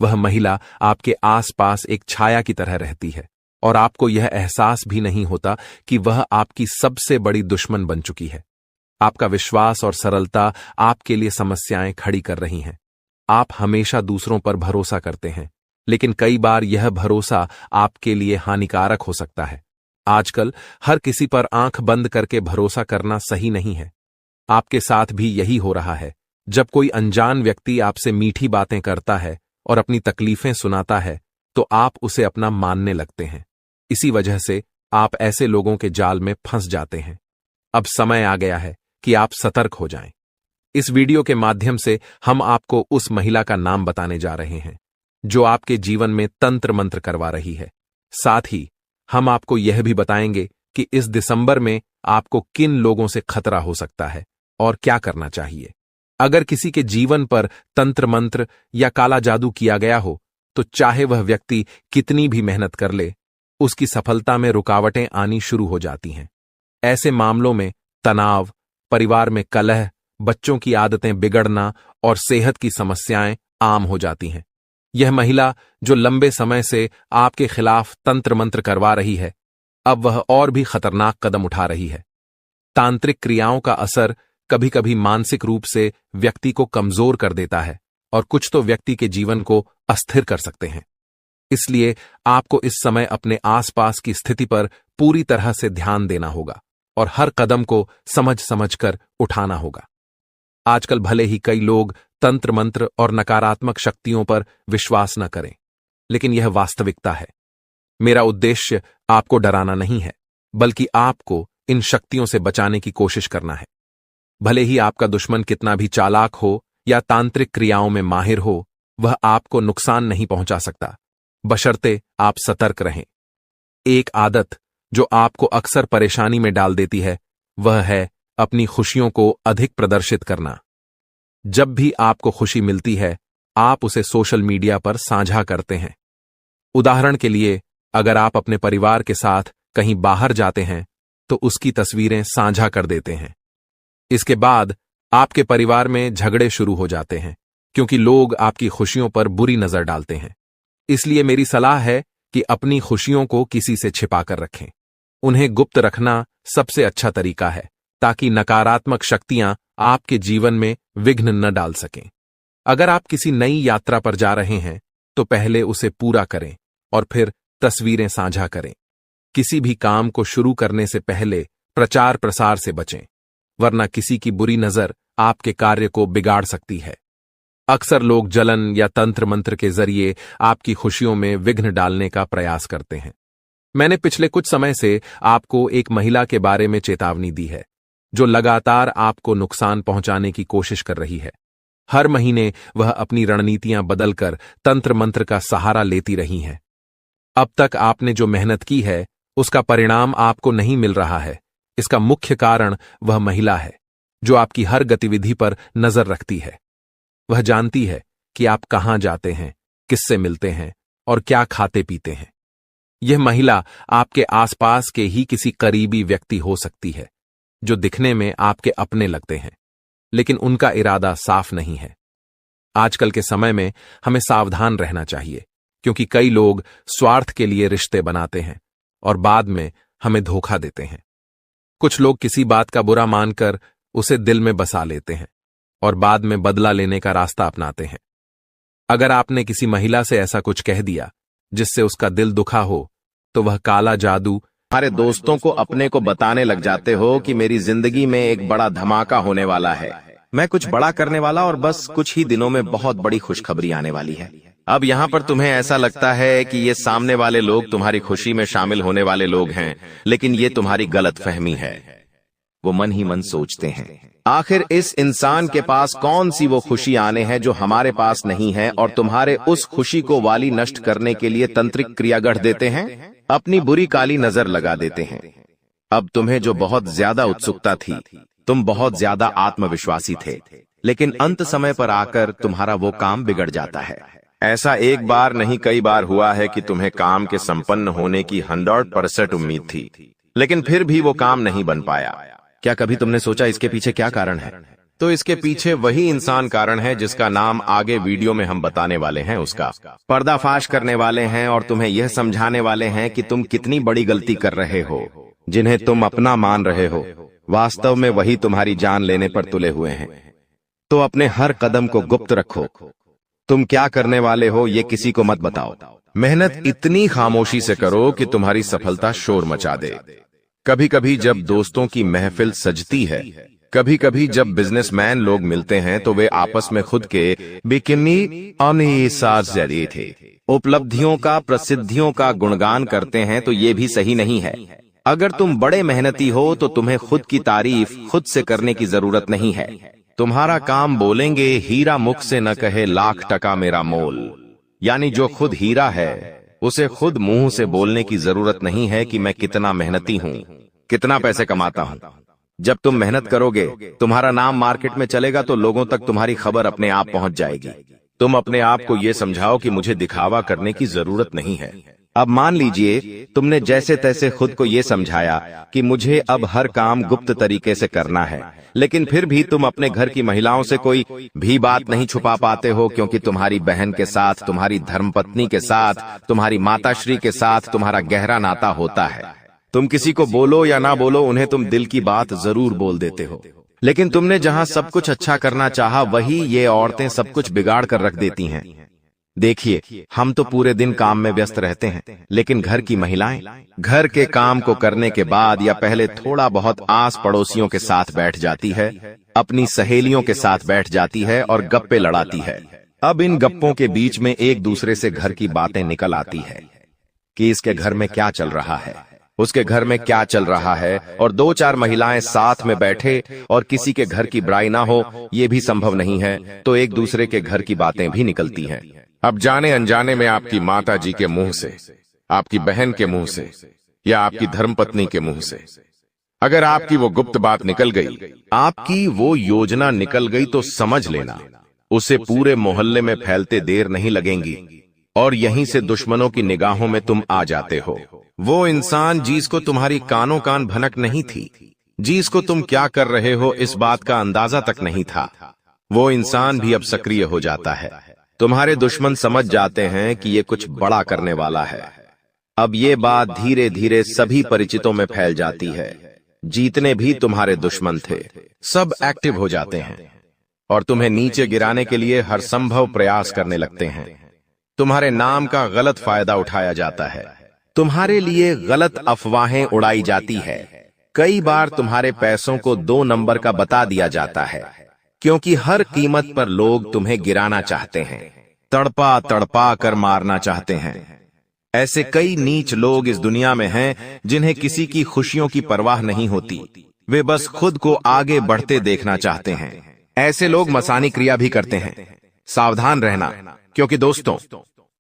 S2: वह महिला आपके आसपास एक छाया की तरह रहती है और आपको यह एहसास भी नहीं होता कि वह आपकी सबसे बड़ी दुश्मन बन चुकी है। आपका विश्वास और सरलता आपके लिए समस्याएं खड़ी कर रही हैं। आप हमेशा दूसरों पर भरोसा करते हैं, लेकिन कई बार यह भरोसा आपके लिए हानिकारक हो सकता है। आजकल हर किसी पर आंख बंद करके भरोसा करना सही नहीं है। आपके साथ भी यही हो रहा है। जब कोई अनजान व्यक्ति आपसे मीठी बातें करता है और अपनी तकलीफें सुनाता है तो आप उसे अपना मानने लगते हैं। इसी वजह से आप ऐसे लोगों के जाल में फंस जाते हैं। अब समय आ गया है कि आप सतर्क हो जाएं। इस वीडियो के माध्यम से हम आपको उस महिला का नाम बताने जा रहे हैं जो आपके जीवन में तंत्र मंत्र करवा रही है। साथ ही हम आपको यह भी बताएंगे कि इस दिसंबर में आपको किन लोगों से खतरा हो सकता है और क्या करना चाहिए। अगर किसी के जीवन पर तंत्र मंत्र या काला जादू किया गया हो तो चाहे वह व्यक्ति कितनी भी मेहनत कर ले, उसकी सफलता में रुकावटें आनी शुरू हो जाती हैं। ऐसे मामलों में तनाव, परिवार में कलह, बच्चों की आदतें बिगड़ना और सेहत की समस्याएं आम हो जाती हैं। यह महिला जो लंबे समय से आपके खिलाफ तंत्र मंत्र करवा रही है, अब वह और भी खतरनाक कदम उठा रही है। तांत्रिक क्रियाओं का असर कभी कभी मानसिक रूप से व्यक्ति को कमजोर कर देता है और कुछ तो व्यक्ति के जीवन को अस्थिर कर सकते हैं। इसलिए आपको इस समय अपने आसपास की स्थिति पर पूरी तरह से ध्यान देना होगा और हर कदम को समझ समझ कर उठाना होगा। आजकल भले ही कई लोग तंत्र मंत्र और नकारात्मक शक्तियों पर विश्वास न करें, लेकिन यह वास्तविकता है। मेरा उद्देश्य आपको डराना नहीं है, बल्कि आपको इन शक्तियों से बचाने की कोशिश करना है। भले ही आपका दुश्मन कितना भी चालाक हो या तांत्रिक क्रियाओं में माहिर हो, वह आपको नुकसान नहीं पहुंचा सकता, बशर्ते आप सतर्क रहें। एक आदत जो आपको अक्सर परेशानी में डाल देती है, वह है अपनी खुशियों को अधिक प्रदर्शित करना। जब भी आपको खुशी मिलती है, आप उसे सोशल मीडिया पर साझा करते हैं। उदाहरण के लिए, अगर आप अपने परिवार के साथ कहीं बाहर जाते हैं, तो उसकी तस्वीरें साझा कर देते हैं। इसके बाद आपके परिवार में झगड़े शुरू हो जाते हैं, क्योंकि लोग आपकी खुशियों पर बुरी नजर डालते हैं। इसलिए मेरी सलाह है कि अपनी खुशियों को किसी से छिपा कर रखें। उन्हें गुप्त रखना सबसे अच्छा तरीका है, ताकि नकारात्मक शक्तियां आपके जीवन में विघ्न न डाल सकें। अगर आप किसी नई यात्रा पर जा रहे हैं, तो पहले उसे पूरा करें और फिर तस्वीरें साझा करें। किसी भी काम को शुरू करने से पहले प्रचार प्रसार से बचें, वरना किसी की बुरी नजर आपके कार्य को बिगाड़ सकती है। अक्सर लोग जलन या तंत्र मंत्र के जरिए आपकी खुशियों में विघ्न डालने का प्रयास करते हैं। मैंने पिछले कुछ समय से आपको एक महिला के बारे में चेतावनी दी है, जो लगातार आपको नुकसान पहुंचाने की कोशिश कर रही है। हर महीने वह अपनी रणनीतियां बदलकर तंत्र मंत्र का सहारा लेती रही हैं। अब तक आपने जो मेहनत की है, उसका परिणाम आपको नहीं मिल रहा है। इसका मुख्य कारण वह महिला है, जो आपकी हर गतिविधि पर नजर रखती है। वह जानती है कि आप कहां जाते हैं, किससे मिलते हैं और क्या खाते पीते हैं। यह महिला आपके आसपास के ही किसी करीबी व्यक्ति हो सकती है, जो दिखने में आपके अपने लगते हैं, लेकिन उनका इरादा साफ नहीं है। आजकल के समय में हमें सावधान रहना चाहिए, क्योंकि कई लोग स्वार्थ के लिए रिश्ते बनाते हैं और बाद में हमें धोखा देते हैं। कुछ लोग किसी बात का बुरा मानकर उसे दिल में बसा लेते हैं और बाद में बदला लेने का रास्ता अपनाते हैं। अगर आपने किसी महिला से ऐसा कुछ कह दिया जिससे उसका दिल दुखा हो, तो वह काला जादू
S1: हमारे दोस्तों को अपने को बताने लग जाते हो कि मेरी जिंदगी में एक बड़ा धमाका होने वाला है, मैं कुछ बड़ा करने वाला और बस कुछ ही दिनों में बहुत बड़ी खुशखबरी आने वाली है। अब यहाँ पर तुम्हें ऐसा लगता है कि ये सामने वाले लोग तुम्हारी खुशी में शामिल होने वाले लोग हैं, लेकिन ये तुम्हारी गलतफहमी है। वो मन ही मन सोचते हैं, आखिर इस इंसान के पास कौन सी वो खुशी आने है जो हमारे पास नहीं है, और तुम्हारे उस खुशी को वाली नष्ट करने के लिए तंत्रिक क्रिया गढ़ देते हैं, अपनी बुरी काली नजर लगा देते हैं। अब तुम्हें जो बहुत ज्यादा उत्सुकता थी, तुम बहुत ज्यादा आत्मविश्वासी थे, लेकिन अंत समय पर आकर तुम्हारा वो काम बिगड़ जाता है। ऐसा एक बार नहीं कई बार हुआ है कि तुम्हें काम के संपन्न होने की 100% उम्मीद थी, लेकिन फिर भी वो काम नहीं बन पाया। क्या कभी तुमने सोचा इसके पीछे क्या कारण है? तो इसके पीछे वही इंसान कारण है जिसका नाम आगे वीडियो में हम बताने वाले हैं। उसका पर्दाफाश करने वाले हैं और तुम्हें यह समझाने वाले हैं कि तुम कितनी बड़ी गलती कर रहे हो। जिन्हें तुम अपना मान रहे हो, वास्तव में वही तुम्हारी जान लेने पर तुले हुए हैं। तो अपने हर कदम को गुप्त रखो। तुम क्या करने वाले हो ये किसी को मत बताओ। मेहनत इतनी खामोशी से करो कि तुम्हारी सफलता शोर मचा दे। कभी कभी जब दोस्तों की महफिल सजती है, कभी कभी जब बिजनेसमैन लोग मिलते हैं, तो वे आपस में खुद के बिकिनी अनिसाज़री थे उपलब्धियों का, प्रसिद्धियों का गुणगान करते हैं, तो ये भी सही नहीं है। अगर तुम बड़े मेहनती हो तो तुम्हें खुद की तारीफ खुद से करने की जरूरत नहीं है। तुम्हारा काम बोलेंगे हीरा मुख से न कहे लाख टका मेरा मोल, यानी जो खुद हीरा है उसे खुद मुंह से बोलने की जरूरत नहीं है कि मैं कितना मेहनती हूं, कितना पैसे कमाता हूं। जब तुम मेहनत करोगे, तुम्हारा नाम मार्केट में चलेगा, तो लोगों तक तुम्हारी खबर अपने आप पहुंच जाएगी। तुम अपने आप को यह समझाओ कि मुझे दिखावा करने की जरूरत नहीं है। अब मान लीजिए तुमने जैसे तैसे खुद को यह समझाया कि मुझे अब हर काम गुप्त तरीके से करना है, लेकिन फिर भी तुम अपने घर की महिलाओं से कोई भी बात नहीं छुपा पाते हो, क्योंकि तुम्हारी बहन के साथ, तुम्हारी धर्मपत्नी के साथ, तुम्हारी माताश्री के साथ तुम्हारा गहरा नाता होता है। तुम किसी को बोलो या ना बोलो, उन्हें तुम दिल की बात जरूर बोल देते हो, लेकिन तुमने जहां सब कुछ अच्छा करना चाहा, वही ये औरतें सब कुछ बिगाड़ कर रख देती हैं। देखिए, हम तो पूरे दिन काम में व्यस्त रहते हैं, लेकिन घर की महिलाएं घर के काम को करने के बाद या पहले थोड़ा बहुत आस पड़ोसियों के साथ बैठ जाती है, अपनी सहेलियों के साथ बैठ जाती है और गप्पे लड़ाती है। अब इन गप्पों के बीच में एक दूसरे से घर की बातें निकल आती है कि इसके घर में क्या चल रहा है, उसके घर में क्या चल रहा है, और दो चार महिलाएं साथ में बैठे और किसी के घर की बुराई ना हो, ये भी संभव नहीं है, तो एक दूसरे के घर की बातें भी निकलती हैं।
S3: अब जाने अनजाने में आपकी माता जी के मुंह से, आपकी बहन के मुंह से या आपकी धर्मपत्नी के मुंह से अगर आपकी वो गुप्त बात निकल गई,
S1: आपकी वो योजना निकल गई, तो समझ लेना उसे पूरे मोहल्ले में फैलते देर नहीं लगेंगी और यहीं से दुश्मनों की निगाहों में तुम आ जाते हो। वो इंसान जिसको तुम्हारी कानों कान भनक नहीं थी, जिसको तुम क्या कर रहे हो इस बात का अंदाजा तक नहीं था, वो इंसान भी अब सक्रिय हो जाता है। तुम्हारे दुश्मन समझ जाते हैं कि ये कुछ बड़ा करने वाला है। अब ये बात धीरे धीरे सभी परिचितों में फैल जाती है। जितने भी तुम्हारे दुश्मन थे, सब एक्टिव हो जाते हैं और तुम्हें नीचे गिराने के लिए हर संभव प्रयास करने लगते हैं। तुम्हारे नाम का गलत फायदा उठाया जाता है, तुम्हारे लिए गलत अफवाहें उड़ाई जाती है। कई बार तुम्हारे पैसों को 2 नंबर का बता दिया जाता है, क्योंकि हर कीमत पर लोग तुम्हें गिराना चाहते हैं, तड़पा तड़पा कर मारना चाहते हैं। ऐसे कई नीच लोग इस दुनिया में हैं जिन्हें किसी की खुशियों की परवाह नहीं होती, वे बस खुद को आगे बढ़ते देखना चाहते हैं। ऐसे लोग मसानी क्रिया भी करते हैं। सावधान रहना, क्योंकि दोस्तों,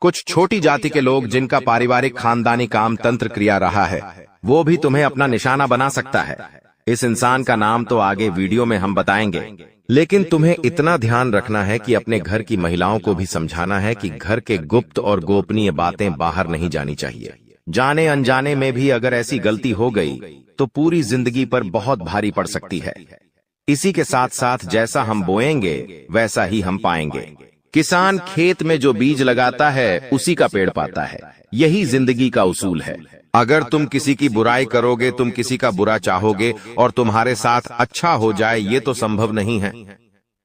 S1: कुछ छोटी जाति के लोग जिनका पारिवारिक खानदानी काम तंत्र क्रिया रहा है, वो भी तुम्हें अपना निशाना बना सकता है। इस इंसान का नाम तो आगे वीडियो में हम बताएंगे, लेकिन तुम्हें इतना ध्यान रखना है कि अपने घर की महिलाओं को भी समझाना है कि घर के गुप्त और गोपनीय बातें बाहर नहीं जानी चाहिए। जाने अनजाने में भी अगर ऐसी गलती हो गई तो पूरी जिंदगी पर बहुत भारी पड़ सकती है। इसी के साथ साथ जैसा हम बोएंगे वैसा ही हम पाएंगे। किसान खेत में जो बीज लगाता है उसी का पेड़ पाता है, यही जिंदगी का उसूल है। अगर तुम किसी की बुराई करोगे, तुम किसी का बुरा चाहोगे और तुम्हारे साथ अच्छा हो जाए, ये तो संभव नहीं है।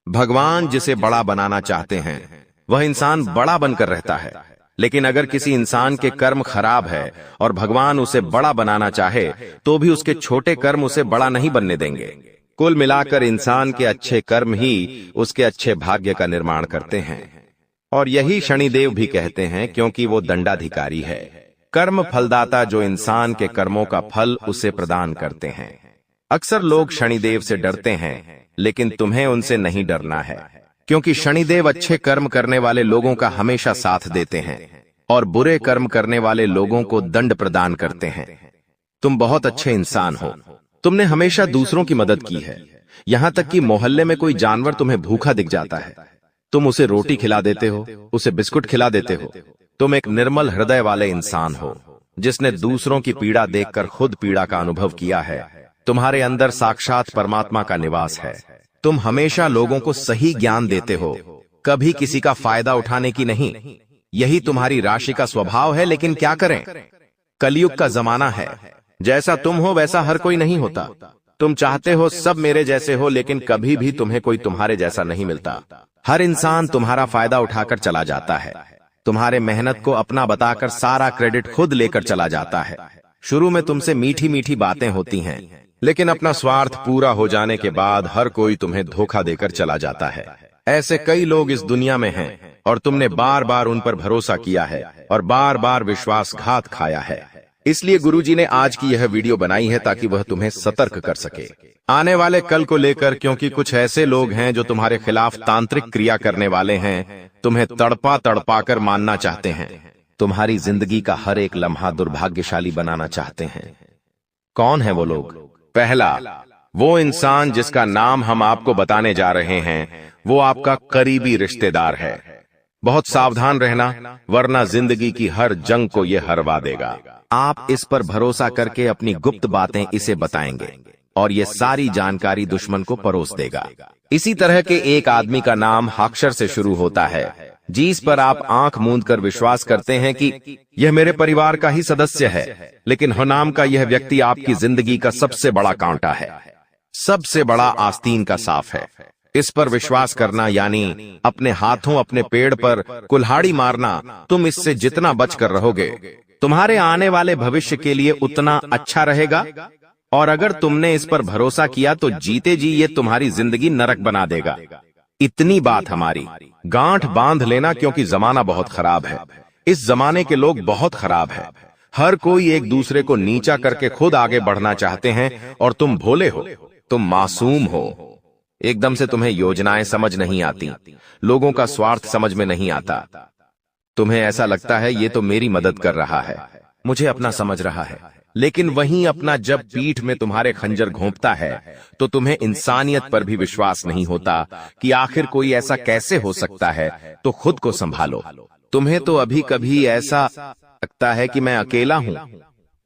S1: भगवान जिसे बड़ा बनाना चाहते हैं वह इंसान बड़ा बनकर रहता है, लेकिन अगर किसी इंसान के कर्म खराब है और भगवान उसे बड़ा बनाना चाहे तो भी उसके छोटे कर्म उसे बड़ा नहीं बनने देंगे। कुल मिलाकर इंसान के अच्छे कर्म ही उसके अच्छे भाग्य का निर्माण करते हैं, और यही शनिदेव भी कहते हैं, क्योंकि वो दंडाधिकारी है, कर्म फलदाता, जो इंसान के कर्मों का फल उसे प्रदान करते हैं। अक्सर लोग शनिदेव से डरते हैं, लेकिन तुम्हें उनसे नहीं डरना है, क्योंकि शनिदेव अच्छे कर्म करने वाले लोगों का हमेशा साथ देते हैं और बुरे कर्म करने वाले लोगों को दंड प्रदान करते हैं। तुम बहुत अच्छे इंसान हो, तुमने हमेशा दूसरों की मदद की है, यहां तक कि मोहल्ले में कोई जानवर तुम्हें भूखा दिख जाता है, तुम उसे रोटी खिला देते हो, उसे बिस्कुट खिला देते हो। तुम एक निर्मल हृदय वाले इंसान हो, जिसने दूसरों की पीड़ा देखकर खुद पीड़ा का अनुभव किया है। तुम्हारे अंदर साक्षात परमात्मा का निवास है। तुम हमेशा लोगों को सही ज्ञान देते हो, कभी किसी का फायदा उठाने की नहीं। यही तुम्हारी राशि का स्वभाव है, लेकिन क्या करें, कलयुग का जमाना है। जैसा तुम हो वैसा हर कोई नहीं होता। तुम चाहते हो सब मेरे जैसे हो, लेकिन कभी भी तुम्हें कोई तुम्हारे जैसा नहीं मिलता। हर इंसान तुम्हारा फायदा उठाकर चला जाता है, तुम्हारे मेहनत को अपना बताकर सारा क्रेडिट खुद लेकर चला जाता है। शुरू में तुमसे मीठी मीठी बातें होती हैं, लेकिन अपना स्वार्थ पूरा हो जाने के बाद हर कोई तुम्हें धोखा देकर चला जाता है। ऐसे कई लोग इस दुनिया में हैं और तुमने बार बार उन पर भरोसा किया है और बार बार विश्वासघात खाया है। इसलिए गुरुजी ने आज की यह वीडियो बनाई है ताकि वह तुम्हें सतर्क कर सके आने वाले कल को लेकर, क्योंकि कुछ ऐसे लोग हैं जो तुम्हारे खिलाफ तांत्रिक क्रिया करने वाले हैं, तुम्हें तड़पा तड़पा कर मानना चाहते हैं, तुम्हारी जिंदगी का हर एक लम्हा दुर्भाग्यशाली बनाना चाहते हैं। कौन है वो लोग? पहला, वो इंसान जिसका नाम हम आपको बताने जा रहे हैं, वो आपका करीबी रिश्तेदार है। बहुत सावधान रहना, वरना जिंदगी की हर जंग को ये हरवा देगा। आप इस पर भरोसा करके अपनी गुप्त बातें इसे बताएंगे और ये सारी जानकारी दुश्मन को परोस देगा। इसी तरह के एक आदमी का नाम हाक्षर से शुरू होता है। जिस पर आप आंख मूंद कर विश्वास करते हैं कि यह मेरे परिवार का ही सदस्य है, लेकिन हो नाम का यह व्यक्ति आपकी जिंदगी का सबसे बड़ा कांटा है, सबसे बड़ा आस्तीन का साफ है। इस पर विश्वास करना यानी अपने हाथों अपने पेड़ पर कुल्हाड़ी मारना। तुम इससे जितना बचकर रहोगे, तुम्हारे आने वाले भविष्य के लिए उतना अच्छा रहेगा। और अगर तुमने इस पर भरोसा किया तो जीते जी ये तुम्हारी जिंदगी नरक बना देगा। इतनी बात हमारी गांठ बांध लेना, क्योंकि जमाना बहुत खराब है। इस जमाने के लोग बहुत खराब है। हर कोई एक दूसरे को नीचा करके खुद आगे बढ़ना चाहते हैं, और तुम भोले हो, तुम मासूम हो। एकदम से तुम्हें योजनाएं समझ नहीं आती, लोगों का स्वार्थ समझ में नहीं आता। तुम्हें ऐसा लगता है ये तो मेरी मदद कर रहा है, मुझे अपना समझ रहा है। लेकिन वहीं अपना जब पीठ में तुम्हारे खंजर घोंपता है तो तुम्हें इंसानियत पर भी विश्वास नहीं होता कि आखिर कोई ऐसा कैसे हो सकता है। तो खुद को संभालो। तुम्हें तो अभी कभी ऐसा लगता है कि मैं अकेला हूं,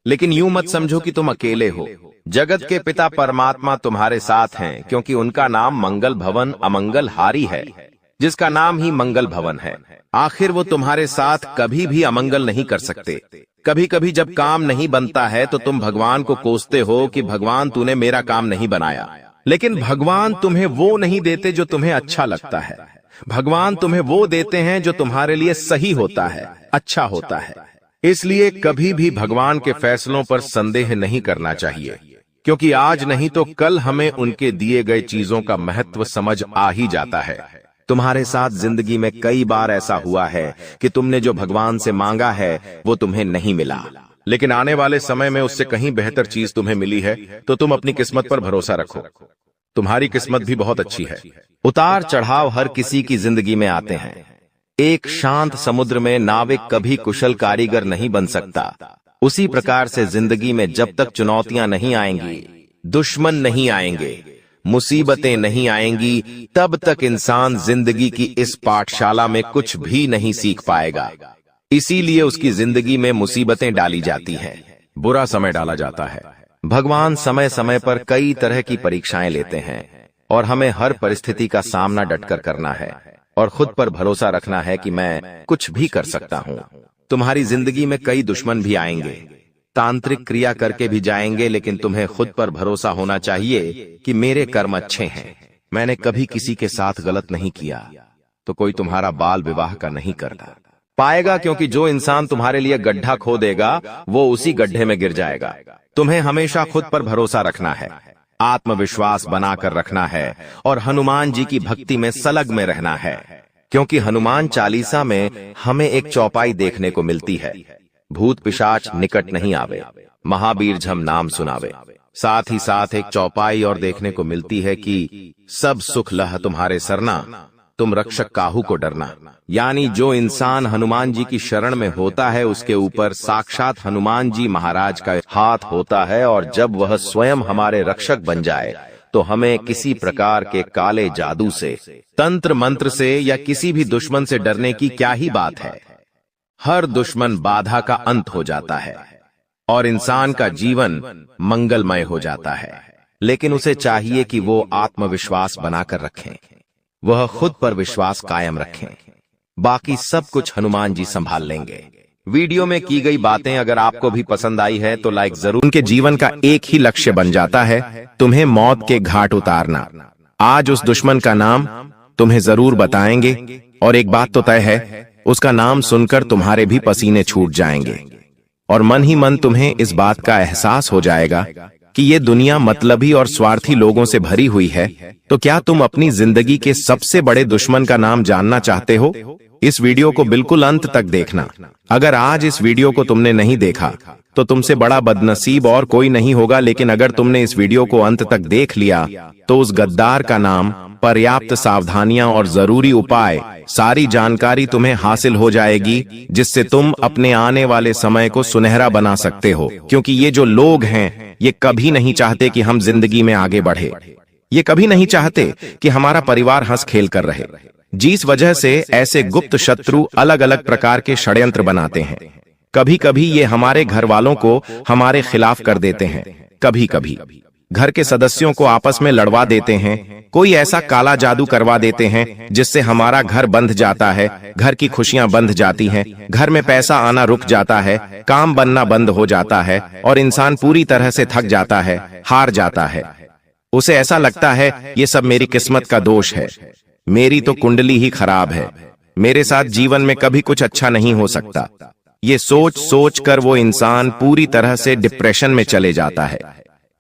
S1: लेकिन यूं मत समझो कि तुम अकेले हो। जगत के पिता परमात्मा तुम्हारे साथ हैं, क्योंकि उनका नाम मंगल भवन अमंगल हारी है, जिसका नाम ही मंगल भवन है। आखिर वो तुम्हारे साथ कभी भी अमंगल नहीं कर सकते। कभी कभी जब काम नहीं बनता है तो तुम भगवान को कोसते हो कि भगवान तूने मेरा काम नहीं बनाया, लेकिन भगवान तुम्हें वो नहीं देते जो तुम्हें अच्छा लगता है। भगवान तुम्हें वो देते हैं जो तुम्हारे लिए सही होता है, अच्छा होता है। इसलिए कभी भी भगवान के फैसलों पर संदेह नहीं करना चाहिए, क्योंकि आज नहीं तो कल हमें उनके दिए गए चीजों का महत्व समझ आ ही जाता है। तुम्हारे साथ जिंदगी में कई बार ऐसा हुआ है कि तुमने जो भगवान से मांगा है वो तुम्हें नहीं मिला, लेकिन आने वाले समय में उससे कहीं बेहतर चीज तुम्हें मिली है। तो तुम अपनी किस्मत पर भरोसा रखो, तुम्हारी किस्मत भी बहुत अच्छी है। उतार चढ़ाव हर किसी की जिंदगी में आते हैं। एक शांत समुद्र में नाविक कभी कुशल कारीगर नहीं बन सकता। उसी प्रकार से जिंदगी में जब तक चुनौतियां नहीं आएंगी, दुश्मन नहीं आएंगे, मुसीबतें नहीं आएंगी, तब तक इंसान जिंदगी की इस पाठशाला में कुछ भी नहीं सीख पाएगा। इसीलिए उसकी जिंदगी में मुसीबतें डाली जाती हैं, बुरा समय डाला जाता है। भगवान समय समय पर कई तरह की परीक्षाएं लेते हैं, और हमें हर परिस्थिति का सामना डटकर करना है और खुद पर भरोसा रखना है कि मैं कुछ भी कर सकता हूं। तुम्हारी जिंदगी में कई दुश्मन भी आएंगे, तांत्रिक क्रिया करके भी जाएंगे, लेकिन तुम्हें खुद पर भरोसा होना चाहिए कि मेरे कर्म अच्छे हैं, मैंने कभी किसी के साथ गलत नहीं किया, तो कोई तुम्हारा बाल विवाह का नहीं करता पाएगा, क्योंकि जो इंसान तुम्हारे लिए गड्ढा खोदेगा वो उसी गड्ढे में गिर जाएगा। तुम्हें हमेशा खुद पर भरोसा रखना है, आत्मविश्वास बनाकर रखना है, और हनुमान जी की भक्ति में सलग में रहना है, क्योंकि हनुमान चालीसा में हमें एक चौपाई देखने को मिलती है, भूत पिशाच निकट नहीं आवे, महावीर झम नाम सुनावे। साथ ही साथ एक चौपाई और देखने को मिलती है कि सब सुख लह तुम्हारे सरना, तुम रक्षक काहू को डरना। यानी जो इंसान हनुमान जी की शरण में होता है उसके ऊपर साक्षात हनुमान जी महाराज का हाथ होता है, और जब वह स्वयं हमारे रक्षक बन जाए तो हमें किसी प्रकार के काले जादू से, तंत्र मंत्र से या किसी भी दुश्मन से डरने की क्या ही बात है। हर दुश्मन बाधा का अंत हो जाता है और इंसान का जीवन मंगलमय हो जाता है। लेकिन उसे चाहिए कि वो आत्मविश्वास बनाकर रखें, वह खुद पर विश्वास कायम रखें, बाकी सब कुछ हनुमान जी संभाल लेंगे। वीडियो में की गई बातें अगर आपको भी पसंद आई है तो लाइक जरूर।
S4: उनके जीवन का एक ही लक्ष्य बन जाता है, तुम्हें मौत के घाट उतारना। आज उस दुश्मन का नाम तुम्हें जरूर बताएंगे, और एक बात तो तय है, उसका नाम सुनकर तुम्हारे भी पसीने छूट जाएंगे, और मन ही मन तुम्हें इस बात का एहसास हो जाएगा कि ये दुनिया मतलबी और स्वार्थी लोगों से भरी हुई है। तो क्या तुम अपनी जिंदगी के सबसे बड़े दुश्मन का नाम जानना चाहते हो? इस वीडियो को बिल्कुल अंत तक देखना। अगर आज इस वीडियो को तुमने नहीं देखा तो तुमसे बड़ा बदनसीब और कोई नहीं होगा, लेकिन अगर तुमने इस वीडियो को अंत तक देख लिया तो उस गद्दार का नाम, पर्याप्त सावधानियां और जरूरी उपाय, सारी जानकारी तुम्हें हासिल हो जाएगी, जिससे तुम अपने आने वाले समय को सुनहरा बना सकते हो। क्योंकि ये जो लोग हैं ये कभी नहीं चाहते कि हम जिंदगी में आगे बढ़े, ये कभी नहीं चाहते कि हमारा परिवार हंस खेल कर रहे, जिस वजह से ऐसे गुप्त शत्रु अलग अलग प्रकार के षड्यंत्र बनाते हैं। कभी कभी ये हमारे घर वालों को हमारे खिलाफ कर देते हैं, कभी कभी घर के सदस्यों को आपस में लड़वा देते हैं, कोई ऐसा काला जादू करवा देते हैं जिससे हमारा घर बंध जाता है, घर की खुशियां बंध जाती हैं, घर में पैसा आना रुक जाता है, काम बनना बंद हो जाता है और इंसान पूरी तरह से थक जाता है, हार जाता है। उसे ऐसा लगता है ये सब मेरी किस्मत का दोष है, मेरी तो कुंडली ही खराब है, मेरे साथ जीवन में कभी कुछ अच्छा नहीं हो सकता। ये सोच सोच कर वो इंसान पूरी तरह से डिप्रेशन में चले जाता है।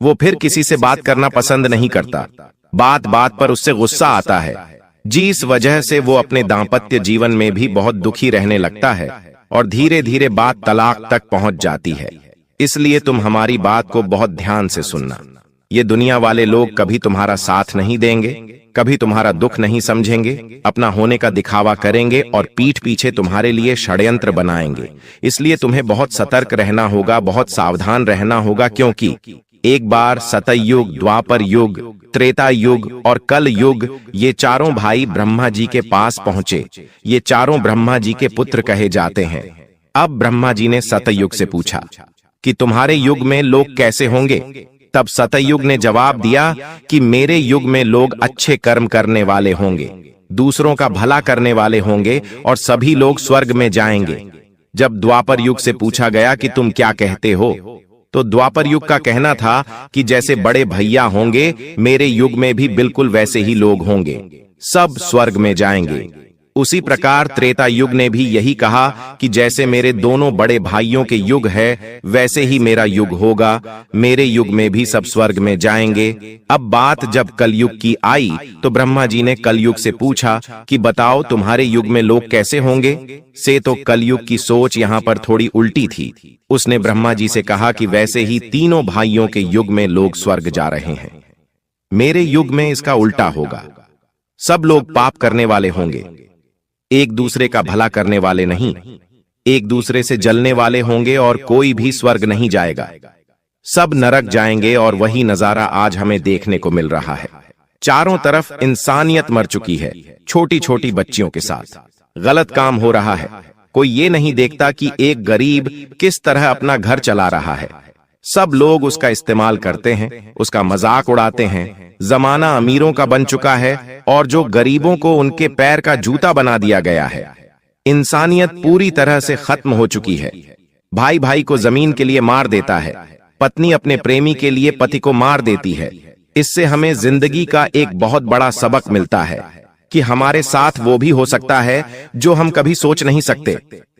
S4: वो फिर किसी से बात करना पसंद नहीं करता, बात बात पर उससे गुस्सा आता है, जिस वजह से वो अपने दांपत्य जीवन में भी बहुत दुखी रहने लगता है और धीरे धीरे बात तलाक तक पहुंच जाती है। इसलिए तुम हमारी बात को बहुत ध्यान से सुनना। ये दुनिया वाले लोग कभी तुम्हारा साथ नहीं देंगे, कभी तुम्हारा दुख नहीं समझेंगे, अपना होने का दिखावा करेंगे और पीठ पीछे तुम्हारे लिए षड्यंत्र बनाएंगे। इसलिए तुम्हें बहुत सतर्क रहना होगा, बहुत सावधान रहना होगा, क्योंकि एक बार सतयुग, द्वापर युग, त्रेता युग और कल युग, ये चारों भाई ब्रह्मा जी के पास पहुंचे। ये चारों ब्रह्मा जी के पुत्र कहे जाते हैं। अब ब्रह्मा जी ने सतयुग से पूछा कि तुम्हारे युग में लोग कैसे होंगे? तब सतयुग ने जवाब दिया कि मेरे युग में लोग अच्छे कर्म करने वाले होंगे, दूसरों का भला करने वाले होंगे और सभी लोग स्वर्ग में जाएंगे। जब द्वापर युग से पूछा गया कि तुम क्या कहते हो, तो द्वापर युग का कहना था कि जैसे बड़े भैया होंगे, मेरे युग में भी बिल्कुल वैसे ही लोग होंगे, सब स्वर्ग में जाएंगे। उसी प्रकार त्रेता युग ने भी यही कहा कि जैसे मेरे दोनों बड़े भाइयों के युग है, वैसे ही मेरा युग होगा, मेरे युग में भी सब स्वर्ग में जाएंगे। अब बात जब कलयुग की आई तो ब्रह्मा जी ने कलयुग से पूछा कि बताओ तुम्हारे युग में लोग कैसे होंगे? से तो कलयुग की सोच यहाँ पर थोड़ी उल्टी थी। उसने ब्रह्मा जी से कहा कि वैसे ही तीनों भाइयों के युग में लोग स्वर्ग जा रहे हैं, मेरे युग में इसका उल्टा होगा। सब लोग पाप करने वाले होंगे, एक दूसरे का भला करने वाले नहीं, एक दूसरे से जलने वाले होंगे और कोई भी स्वर्ग नहीं जाएगा, सब नरक जाएंगे। और वही नजारा आज हमें देखने को मिल रहा है। चारों तरफ इंसानियत मर चुकी है, छोटी छोटी बच्चियों के साथ गलत काम हो रहा है। कोई ये नहीं देखता कि एक गरीब किस तरह अपना घर चला रहा है। सब लोग उसका इस्तेमाल करते हैं, उसका मजाक उड़ाते हैं। जमाना अमीरों का बन चुका है और जो गरीबों को उनके पैर का जूता बना दिया गया है। इंसानियत पूरी तरह से खत्म हो चुकी है। भाई भाई को जमीन के लिए मार देता है, पत्नी अपने प्रेमी के लिए पति को मार देती है। इससे हमें जिंदगी का एक बहुत बड़ा सबक मिलता है कि हमारे साथ वो भी हो सकता है जो हम कभी सोच नहीं सकते।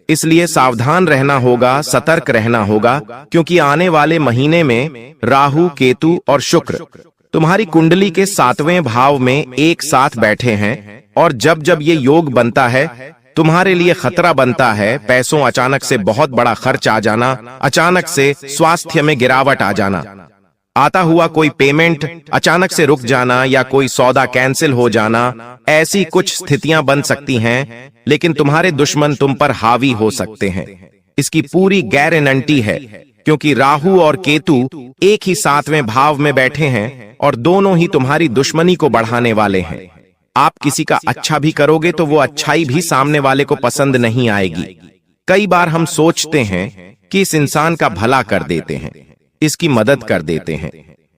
S4: इसलिए सावधान रहना होगा, सतर्क रहना होगा, क्योंकि आने वाले महीने में राहु, केतु और शुक्र तुम्हारी कुंडली के 7वें भाव में एक साथ बैठे हैं। और जब जब ये योग बनता है, तुम्हारे लिए खतरा बनता है। पैसों अचानक से बहुत बड़ा खर्च आ जाना, अचानक से स्वास्थ्य में गिरावट आ जाना, आता हुआ कोई पेमेंट अचानक से रुक जाना या कोई सौदा कैंसिल हो जाना, ऐसी कुछ स्थितियां बन सकती हैं। लेकिन तुम्हारे दुश्मन तुम पर हावी हो सकते हैं, इसकी पूरी गारंटी है, क्योंकि राहु और केतु एक ही 7वें भाव में बैठे हैं और दोनों ही तुम्हारी दुश्मनी को बढ़ाने वाले हैं। आप किसी का अच्छा भी करोगे तो वो अच्छाई भी सामने वाले को पसंद नहीं आएगी। कई बार हम सोचते हैं कि इस इंसान का भला कर देते हैं, इसकी मदद कर देते हैं,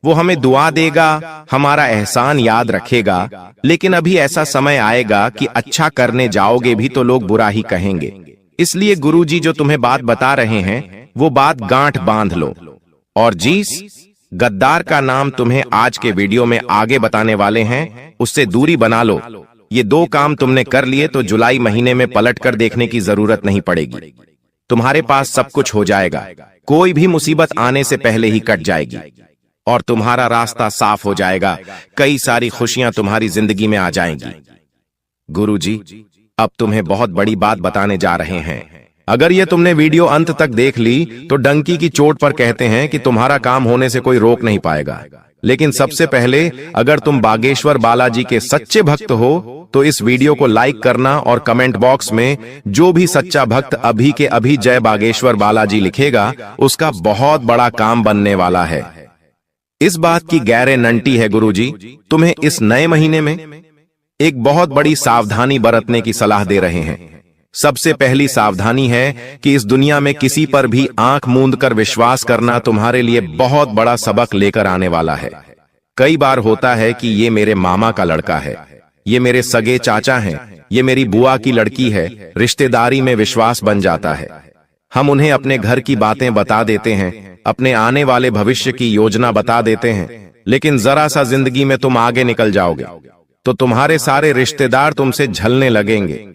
S4: वो हमें दुआ देगा, हमारा एहसान याद रखेगा। लेकिन अभी ऐसा समय आएगा कि अच्छा करने जाओगे भी तो लोग बुरा ही कहेंगे। इसलिए गुरुजी जो तुम्हें बात बता रहे हैं वो बात गांठ बांध लो। और जिस गद्दार का नाम तुम्हें आज के वीडियो में आगे बताने वाले हैं, उससे दूरी बना लो। ये 2 काम तुमने कर लिए तो जुलाई महीने में पलट कर देखने की जरूरत नहीं पड़ेगी। तुम्हारे पास सब कुछ हो जाएगा, कोई भी मुसीबत आने से पहले ही कट जाएगी और तुम्हारा रास्ता साफ हो जाएगा। कई सारी खुशियां तुम्हारी जिंदगी में आ जाएंगी। गुरुजी अब तुम्हें बहुत बड़ी बात बताने जा रहे हैं। अगर ये तुमने वीडियो अंत तक देख ली तो डंकी की चोट पर कहते हैं कि तुम्हारा काम होने से कोई रोक नहीं पाएगा। लेकिन सबसे पहले अगर तुम बागेश्वर बालाजी के सच्चे भक्त हो तो इस वीडियो को लाइक करना और कमेंट बॉक्स में जो भी सच्चा भक्त अभी के अभी जय बागेश्वर बालाजी लिखेगा, उसका बहुत बड़ा काम बनने वाला है। इस बात की गारंटी है गुरुजी, तुम्हें इस नए महीने में एक बहुत बड़ी सावधानी बरतने की सलाह दे रहे हैं। सबसे पहली सावधानी है कि इस दुनिया में किसी पर भी आंख मूंद कर विश्वास करना तुम्हारे लिए बहुत बड़ा सबक लेकर आने वाला है। कई बार होता है कि ये मेरे मामा का लड़का है, ये मेरे सगे चाचा हैं, ये मेरी बुआ की लड़की है, रिश्तेदारी में विश्वास बन जाता है। हम उन्हें अपने घर की बातें बता देते हैं, अपने आने वाले भविष्य की योजना बता देते हैं, लेकिन जरा सा जिंदगी में तुम आगे निकल जाओगे तो तुम्हारे सारे रिश्तेदार तुमसे झलने लगेंगे।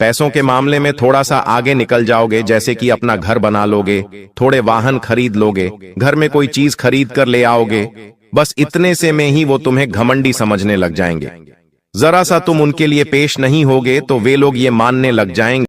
S4: पैसों के मामले में थोड़ा सा आगे निकल जाओगे, जैसे कि अपना घर बना लोगे, थोड़े वाहन खरीद लोगे, घर में कोई चीज खरीद कर ले आओगे। बस इतने से में ही वो तुम्हें घमंडी समझने लग जाएंगे। जरा सा तुम उनके लिए पेश नहीं होगे तो वे लोग ये मानने लग जाएंगे